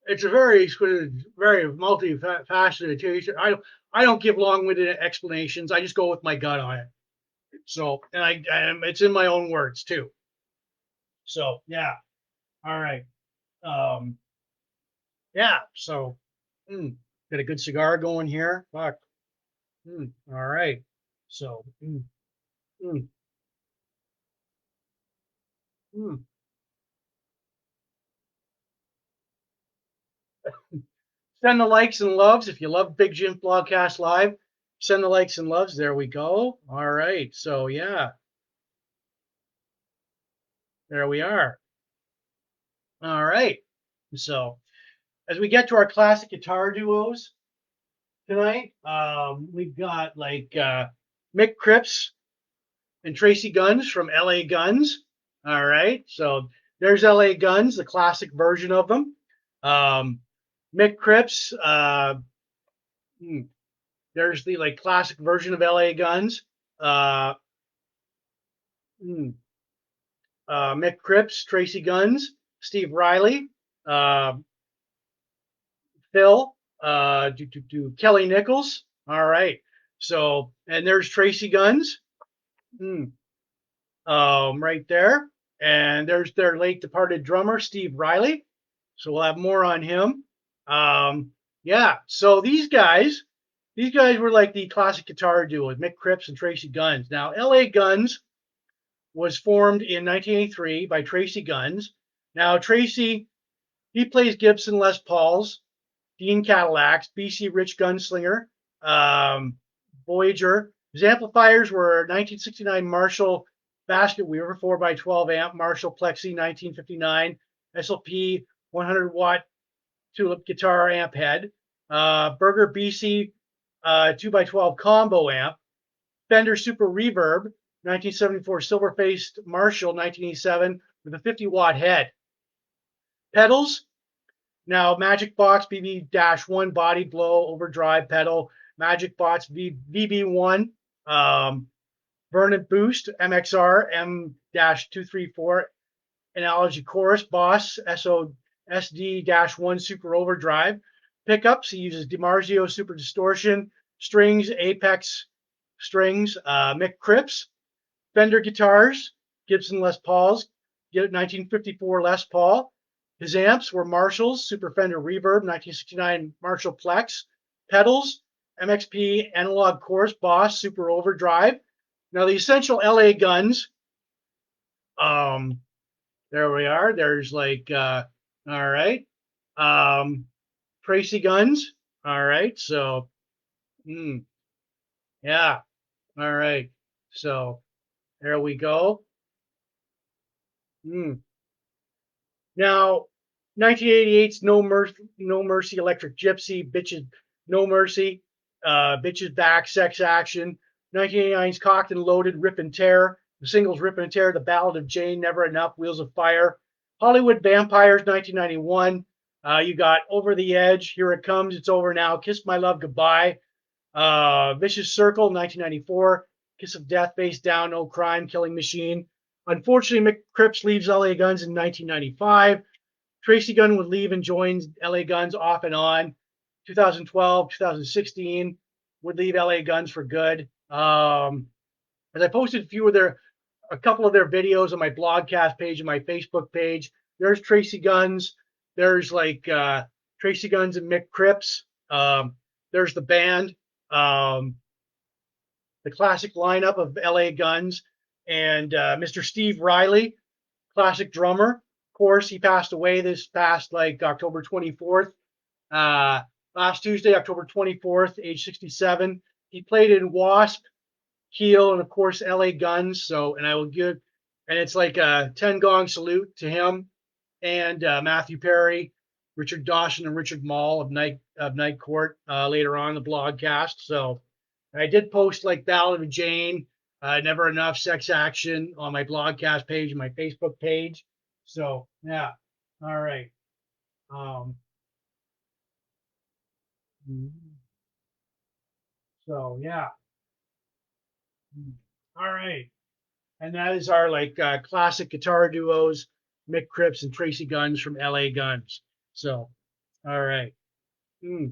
it's a very multifaceted taste. I don't give long-winded explanations. I just go with my gut on it. So and it's in my own words too. So yeah. All right. Um, yeah. So got a good cigar going here. Fuck. All right. So mm, mm. Send the likes and loves if you love Big Jim Blogcast Live. Send the likes and loves. There we go. All right. So yeah, there we are. All right. So as we get to our classic guitar duos tonight, we've got like Mick Cripps and Tracy Guns from LA Guns. All right. So there's LA Guns, the classic version of them. Mick Cripps, there's the like classic version of LA Guns. Mick Cripps, Tracy Guns, Steve Riley, Phil, Kelly Nichols. All right. So, and there's Tracy Guns. Right there. And there's their late departed drummer, Steve Riley. So we'll have more on him. Yeah. So these guys were like the classic guitar duo with Mick Cripps and Tracy Guns. Now, LA Guns was formed in 1983 by Tracy Guns. Now, Tracy, he plays Gibson Les Pauls, Dean Cadillacs, BC Rich Gunslinger, Voyager. His amplifiers were 1969 Marshall basket weaver 4x12 amp, Marshall Plexi 1959, SLP 100 watt tulip guitar amp head, Burger BC 2x12 combo amp, Fender Super Reverb 1974 silver faced Marshall 1987 with a 50 watt head. Pedals, now Magic Box BB-1 body blow overdrive pedal, Magic Box VB1, Vernon Boost MXR M-234 analogy chorus, Boss SOSD-1 super overdrive. Pickups, he uses DiMarzio super distortion, strings, Apex strings, Mick Cripps. Fender guitars, Gibson Les Pauls, 1954 Les Paul. His amps were Marshalls, Super Fender Reverb, 1969 Marshall Plex. Pedals, MXP Analog Chorus, Boss, Super Overdrive. Now the essential LA guns, there we are. There's like, all right, Tracy guns. All right, so, yeah, all right, so there we go. Now, 1988's No Mercy Electric Gypsy, Bitches, No Mercy, Bitches Back, Sex Action. 1989's Cocked and Loaded, Rip and Tear. The singles Rip and Tear, The Ballad of Jane, Never Enough, Wheels of Fire. Hollywood Vampires, 1991. You got Over the Edge, Here It Comes, It's Over Now, Kiss My Love Goodbye. Vicious Circle, 1994. Kiss of Death, Face Down, No Crime, Killing Machine. Unfortunately, Mick Cripps leaves LA Guns in 1995. Tracy Gunn would leave and joins LA Guns off and on. 2012, 2016 would leave LA Guns for good. As I posted a couple of their videos on my Blogcast page and my Facebook page. There's Tracy Guns. There's like Tracy Guns and Mick Cripps. There's the band. The classic lineup of LA Guns and Mr. Steve Riley, classic drummer. Of course, he passed away this past like October 24th. Last Tuesday, October 24th, age 67. He played in Wasp, Keel, and of course LA Guns. So, and I will give, and it's like a 10 gong salute to him and Matthew Perry, Richard Dawson, and Richard Mall of Night Court later on in the blogcast. So I did post like Ballad of Jane, Never Enough, Sex Action on my blogcast page and my Facebook page. So yeah, all right. So yeah, all right. And that is our like classic guitar duos, Mick Cripps and Tracy Guns from LA Guns. So, all right. All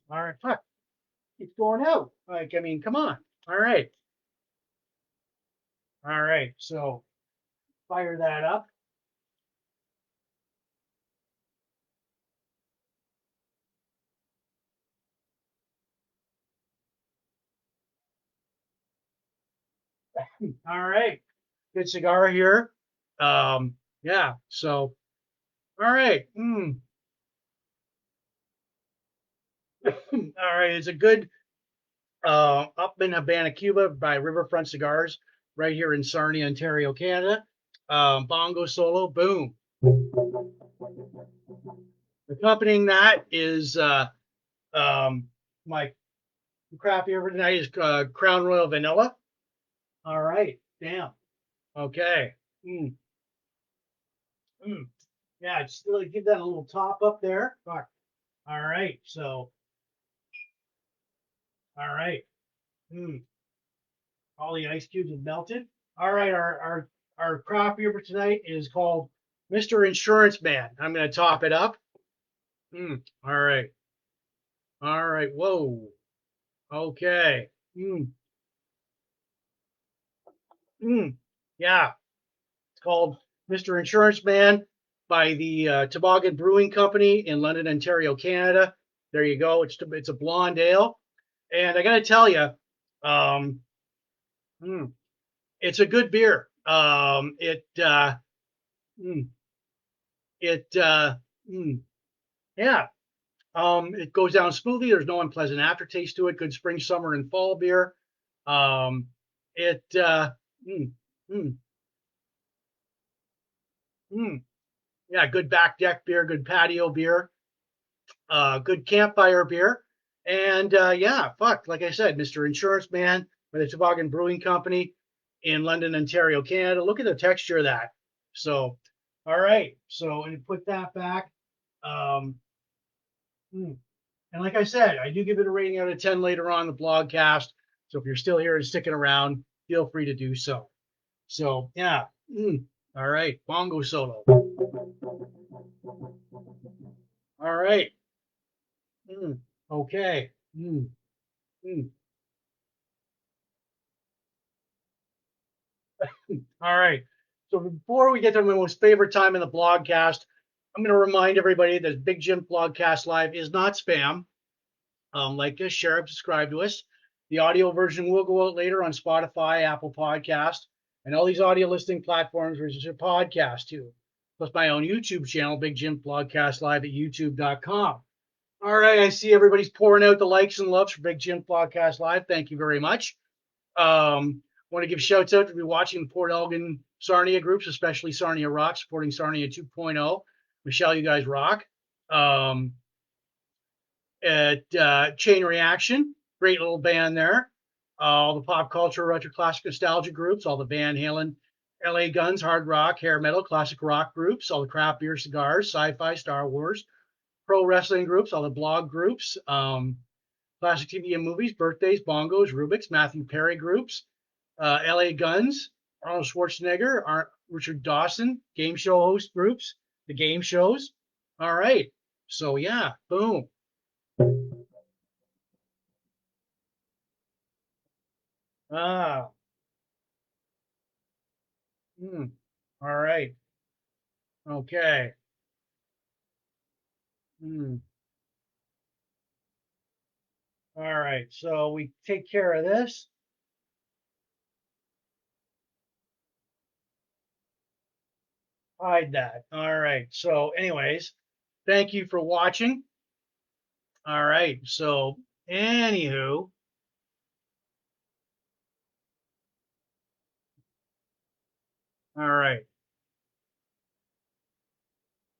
right. Fuck. It's going out. Like, I mean, come on. All right. All right. So fire that up. All right. Good cigar here. Yeah. So, all right. All right. It's a good up in Havana, Cuba by Riverfront Cigars right here in Sarnia, Ontario, Canada. Bongo solo. Boom. Accompanying that is my craft here for tonight is Crown Royal Vanilla. All right. Damn. Okay. Yeah, just really give that a little top up there. Fuck. All right. So, all right. All the ice cubes have melted. All right. Our craft beer for tonight is called Mr. Insurance Man. I'm going to top it up. All right. All right. Whoa. Okay. Yeah. It's called Mr. Insurance Man by the Toboggan Brewing Company in London, Ontario, Canada. There you go. It's a blonde ale, and I got to tell you, it's a good beer. Yeah. It goes down smoothly. There's no unpleasant aftertaste to it. Good spring, summer, and fall beer. It mm, mm, yeah, good back deck beer, good patio beer, good campfire beer, and yeah, fuck, like I said, Mr. Insurance Man by the Toboggan Brewing Company in London, Ontario, Canada. Look at the texture of that. So, all right, so and put that back. Um, mm, and like I said, I do give it a rating out of 10 later on in the blogcast. So if you're still here and sticking around, feel free to do so. So yeah, all right, bongo solo. All right, okay. Mm. All right. So before we get to my most favorite time in the blogcast, I'm going to remind everybody that Big Jim Blogcast Live is not spam. Like us, share, subscribe to us. The audio version will go out later on Spotify, Apple Podcast, and all these audio listening platforms where there's a podcast too. Plus my own YouTube channel, Big Jim Blogcast Live at youtube.com. All right, I see everybody's pouring out the likes and loves for Big Jim Blogcast Live. Thank you very much. Want to give shouts out to be watching Port Elgin Sarnia groups, especially Sarnia Rock, supporting Sarnia 2.0. Michelle, you guys rock. At Chain Reaction, great little band there. All the pop culture, retro classic nostalgia groups, all the Van Halen, LA Guns, hard rock, hair metal, classic rock groups, all the craft beer, cigars, sci-fi, Star Wars, pro wrestling groups, all the blog groups, classic TV and movies, birthdays, bongos, Rubik's, Matthew Perry groups, LA Guns, Arnold Schwarzenegger, Richard Dawson, game show host groups, the game shows. All right. So yeah, boom. Ah, all right. Okay. Hmm. All right. So we take care of this. Hide that. All right. So, anyways, thank you for watching. All right. So, anywho, all right.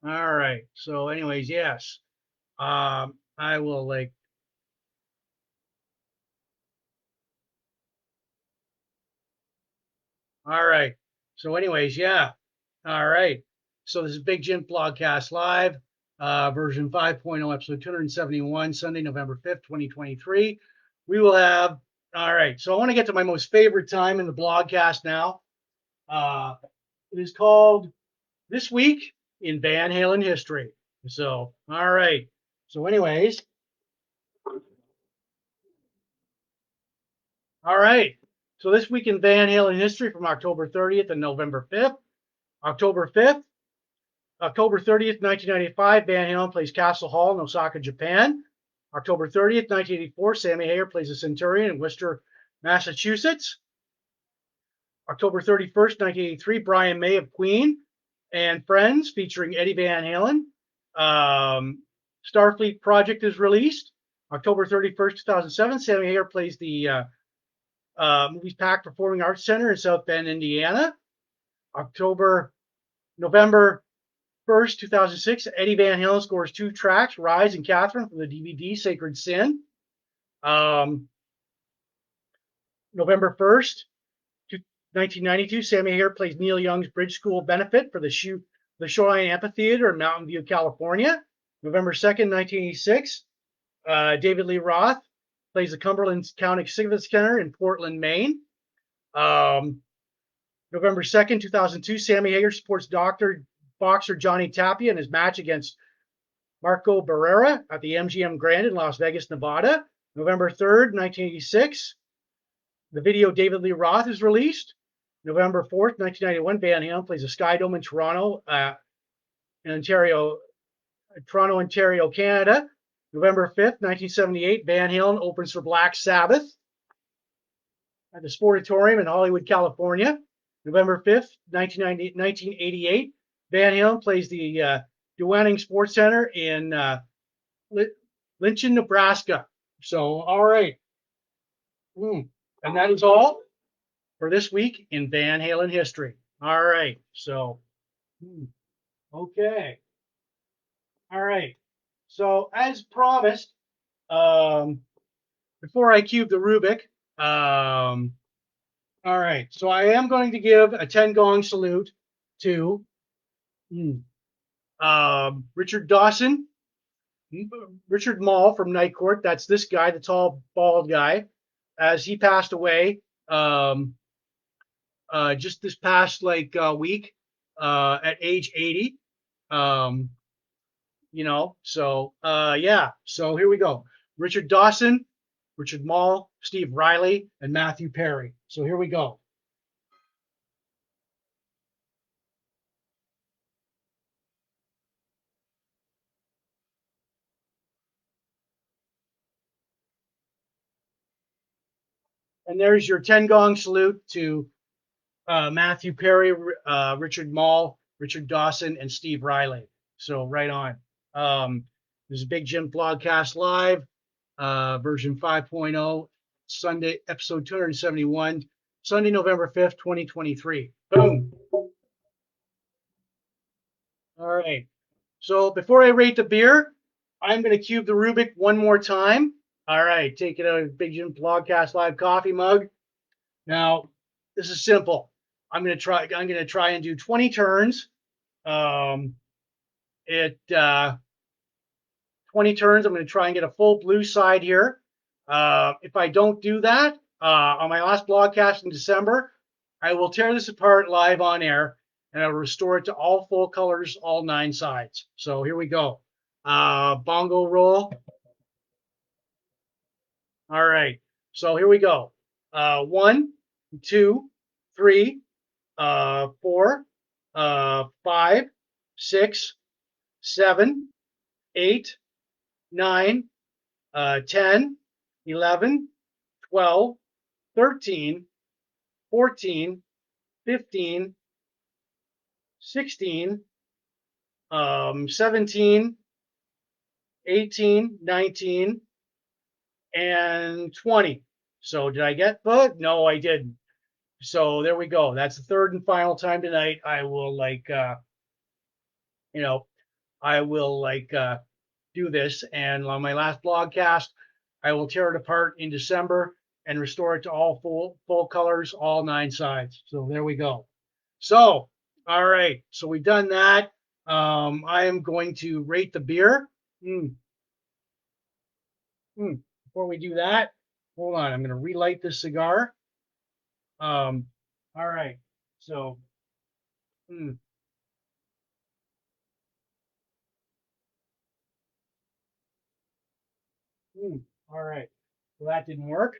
All right. So, anyways, yes. I will like. All right. So, anyways, yeah. All right. So this is Big Jim Blogcast Live, version 5.0, episode 271, Sunday, November 5th, 2023. We will have, all right. So I want to get to my most favorite time in the blogcast now. Uh, it is called This Week in Van Halen History. So, all right. So, anyways, all right. So this week in Van Halen history from October 30th and November 5th. October 5th, October 30th, 1995, Van Halen plays Castle Hall in Osaka, Japan. October 30th, 1984, Sammy Hagar plays the Centurion in Worcester, Massachusetts. October 31st, 1983, Brian May of Queen and Friends featuring Eddie Van Halen. Starfleet Project is released. October 31st, 2007, Sammy Hagar plays the Movies Pack Performing Arts Center in South Bend, Indiana. November 1st, 2006, Eddie Van Halen scores 2 tracks, Rise and Catherine, from the DVD Sacred Sin. November 1st, 1992, Sammy Hagar plays Neil Young's Bridge School benefit for the Shoreline Amphitheater in Mountain View, California. November 2nd, 1986, David Lee Roth plays the Cumberland County Civic Center in Portland, Maine. November 2nd, 2002, Sammy Hagar supports boxer Johnny Tapia in his match against Marco Barrera at the MGM Grand in Las Vegas, Nevada. November 3rd, 1986, the video David Lee Roth is released. November 4th, 1991, Van Halen plays the Sky Dome in Toronto, Ontario, Canada. November 5th, 1978, Van Halen opens for Black Sabbath at the Sportatorium in Hollywood, California. November 5th, 1988, Van Halen plays the Duanning Sports Center in Lincoln, Nebraska. So, all right. And that is all for this week in Van Halen history. All right. So, okay. All right. So, as promised, um, before I cube the Rubik, all right. So, I am going to give a 10 gong salute to Richard Dawson, Richard Mall from Night Court. That's this guy, the tall, bald guy, as he passed away just this past week at age 80. Um, yeah. So here we go. Richard Dawson, Richard Mall, Steve Riley, and Matthew Perry. So here we go. And there's your 10 gong salute to Matthew Perry, Richard Mall, Richard Dawson, and Steve Riley. So right on. This is Big Jim Blogcast Live, version 5.0, Sunday, episode 271, Sunday, November 5th, 2023. Boom. All right. So before I rate the beer, I'm going to cube the Rubik one more time. All right. Take it out of Big Jim Blogcast Live coffee mug. Now, this is simple. I'm going to try and do 20 turns. It 20 turns. I'm going to try and get a full blue side here. If I don't do that, on my last blogcast in December, I will tear this apart live on air and I'll restore it to all full colors, all 9 sides. So here we go. Bongo roll. All right. So here we go. 1, 2, 3, 4, 5, 6, 7, 8, 9, 10, 11, 12, 13, 14, 15, 16, 17, 18, 19, and 20. So did I get the? No, I didn't. So there we go. That's the third and final time tonight. I will do this. And on my last blogcast, I will tear it apart in December and restore it to all full colors, all 9 sides. So there we go. So, all right. So we've done that. I am going to rate the beer. Before we do that, hold on. I'm going to relight this cigar. All right. So, all right. So that didn't work.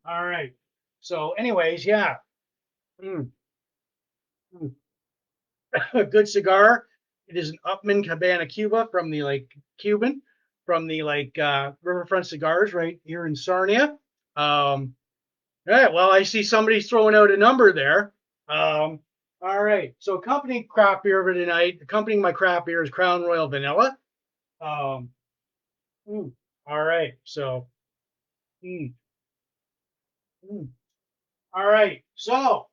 All right. So, anyways, yeah. Mm, mm. A good cigar. It is an Upman Cabana Cuba from the Cuban from the Riverfront Cigars right here in Sarnia. Yeah, well, I see somebody's throwing out a number there. All right. So, company craft beer for tonight. Accompanying my craft beer is Crown Royal Vanilla. Um, all right. So, mm, mm. All right. So,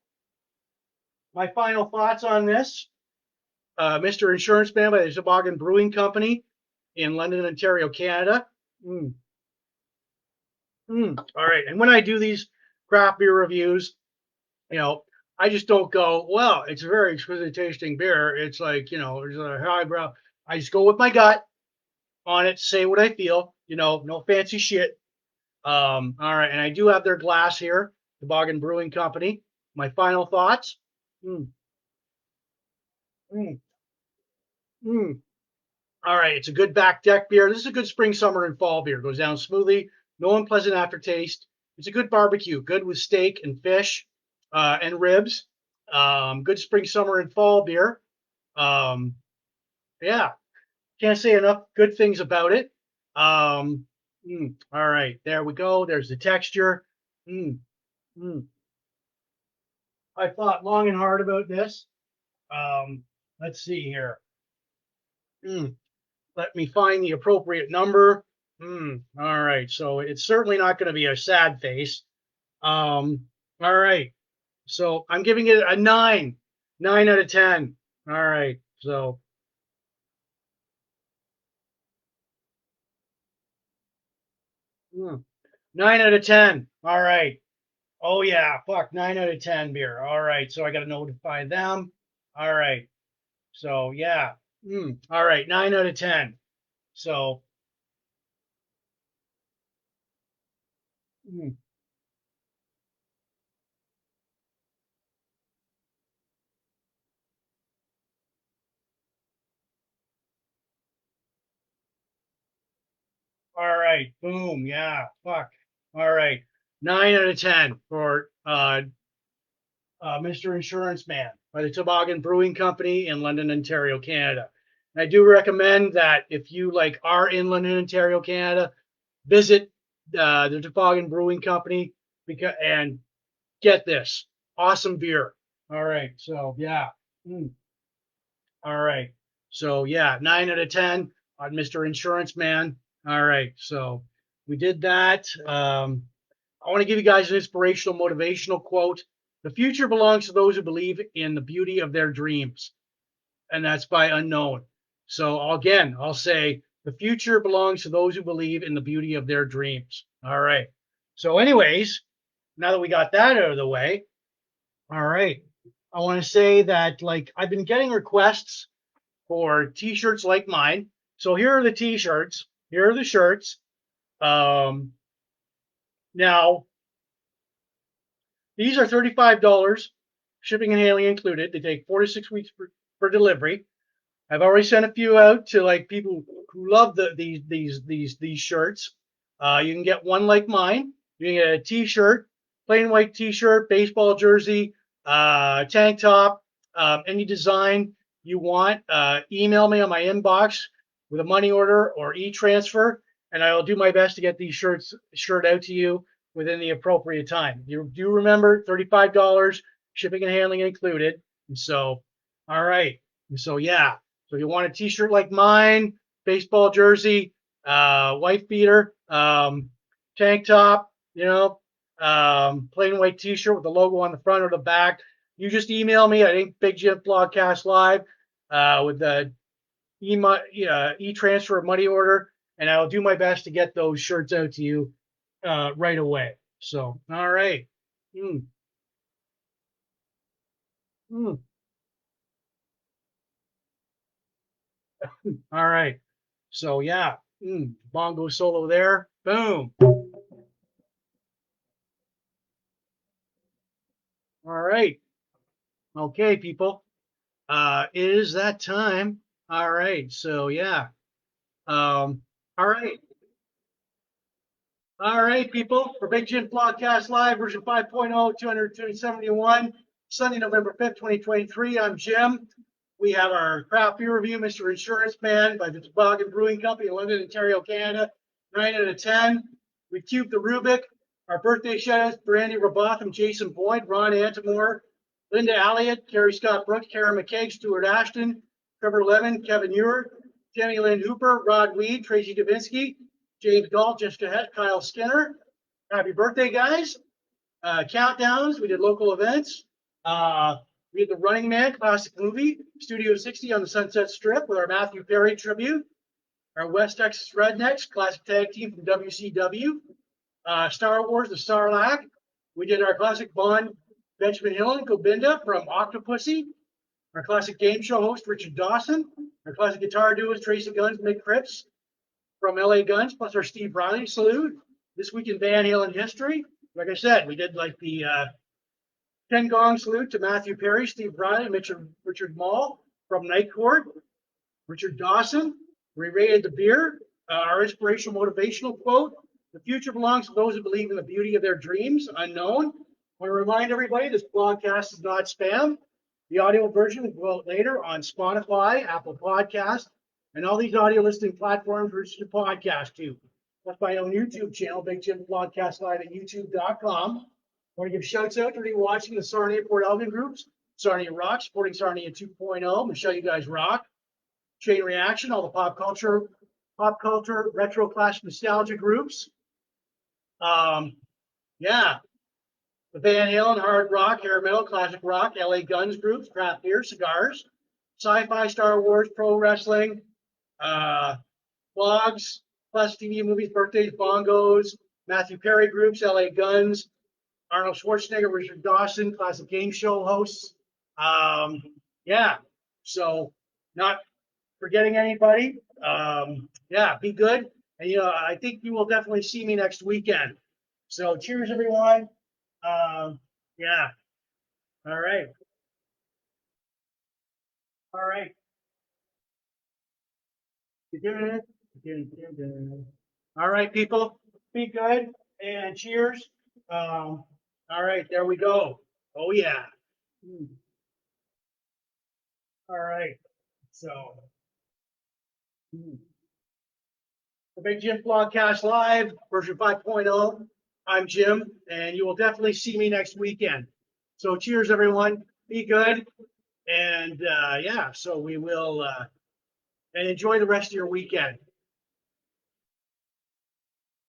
my final thoughts on this. Mr. Insurance Man by the Toboggan Brewing Company in London, Ontario, Canada. All right. And when I do these craft beer reviews, I just don't go, well, it's a very exquisite tasting beer. It's there's a highbrow. I just go with my gut on it, say what I feel, no fancy shit. All right. And I do have their glass here, Toboggan Brewing Company. My final thoughts. Mm, mm, mm. All right, it's a good back deck beer. This is a good spring, summer, and fall beer. Goes down smoothly, no unpleasant aftertaste. It's a good barbecue, good with steak and fish and ribs. Good spring, summer, and fall beer. Um, yeah, can't say enough good things about it. All right, there we go. There's the texture. Mm, mm. I thought long and hard about this. Let's see here. Let me find the appropriate number. All right. So it's certainly not going to be a sad face. All right. So I'm giving it a 9. 9 out of 10. All right. So 9 out of 10. All right. Oh yeah, fuck, 9 out of 10 beer. All right, so I got to notify them. All right, so yeah, all right, 9 out of 10. So, mm, all right, boom, yeah, fuck. All right, 9 out of 10 for Mr. Insurance Man by the Toboggan Brewing Company in London, Ontario, Canada. And I do recommend that if you like are in London, Ontario, Canada, visit the Toboggan Brewing Company because and get this awesome beer. All right, so yeah, all right, so yeah, 9 out of 10 on Mr. Insurance Man. All right, so we did that. I want to give you guys an inspirational, motivational quote. The future belongs to those who believe in the beauty of their dreams, and that's by Unknown. So again, I'll say the future belongs to those who believe in the beauty of their dreams. All right. So, anyways, now that we got that out of the way, all right. I want to say that like I've been getting requests for t-shirts like mine. So here are the t-shirts. Here are the shirts. Um, Now these are $35, shipping and handling included. They take 4 to 6 weeks for delivery. I've already sent a few out to like people who love these shirts. You can get one like mine. You can get a T-shirt, plain white T-shirt, baseball jersey, tank top, any design you want. Email me on my inbox with a money order or e-transfer, and I will do my best to get these shirt out to you within the appropriate time. You do remember $35, shipping and handling included. And so, all right. And so yeah. So you want a T-shirt like mine, baseball jersey, wife beater, tank top, plain white T-shirt with the logo on the front or the back. You just email me. I think Big Jim Blogcast Live with the e-transfer money order, and I'll do my best to get those shirts out to you right away. So, all right. Mm, mm, all right. So, yeah. Bongo solo there. Boom. All right. Okay, people. It is that time. All right. So, yeah. All right. All right, people. For Big Jim Podcast Live, version 5.0, 271, Sunday, November 5th, 2023. I'm Jim. We have our craft beer review, Mr. Insurance Man by the Toboggan Brewing Company in London, Ontario, Canada. 9 out of 10. We cubed the Rubik. Our birthday shout-outs, Brandy Robotham, Jason Boyd, Ron Antimore, Linda Elliott, Carrie Scott Brooks, Karen McKeag, Stuart Ashton, Trevor Lemon, Kevin Ewert, Tammy Lynn Hooper, Rod Weed, Tracy Davinsky, James Galt, Jessica Hett, Kyle Skinner. Happy birthday, guys. Countdowns. We did local events. We had the Running Man classic movie, Studio 60 on the Sunset Strip with our Matthew Perry tribute. Our West Texas Rednecks classic tag team from WCW. Star Wars, the Sarlacc. We did our classic Bond, Henchman-Gobinda from Octopussy. Our classic game show host, Richard Dawson. Our classic guitar duo, Tracy Guns, Mick Cripps from LA Guns, plus our Steve Riley salute. This week in Van Halen history. Like I said, we did like the 10 Gong salute to Matthew Perry, Steve Riley, Richard Mall from Night Court, Richard Dawson. We rated the beer, our inspirational motivational quote. The future belongs to those who believe in the beauty of their dreams. Unknown. I want to remind everybody this broadcast is not spam. The audio version will go out later on Spotify, Apple Podcasts, and all these audio listening platforms for your podcast too. That's my own YouTube channel, Big Jim Podcast Live at youtube.com. I want to give shouts out to everybody watching the Sarnia Port Elgin groups. Sarnia Rock, supporting Sarnia 2.0. Michelle, you guys rock. Chain Reaction, all the pop culture, retro classic nostalgia groups. Yeah, the Van Halen, hard rock, hair metal, classic rock, LA Guns groups, craft beer, cigars, sci-fi, Star Wars, pro wrestling, blogs, classic TV, movies, birthdays, bongos, Matthew Perry groups, LA Guns, Arnold Schwarzenegger, Richard Dawson, classic game show hosts. Yeah, so not forgetting anybody. Yeah, be good. And, I think you will definitely see me next weekend. So cheers, everyone. Yeah. All right. All right. All right, people. Be good and cheers. All right, there we go. Oh yeah. All right. So the Big Jim Blogcast Live, version 5.0. I'm Jim, and you will definitely see me next weekend. So cheers, everyone. Be good. And yeah, so we will, and enjoy the rest of your weekend.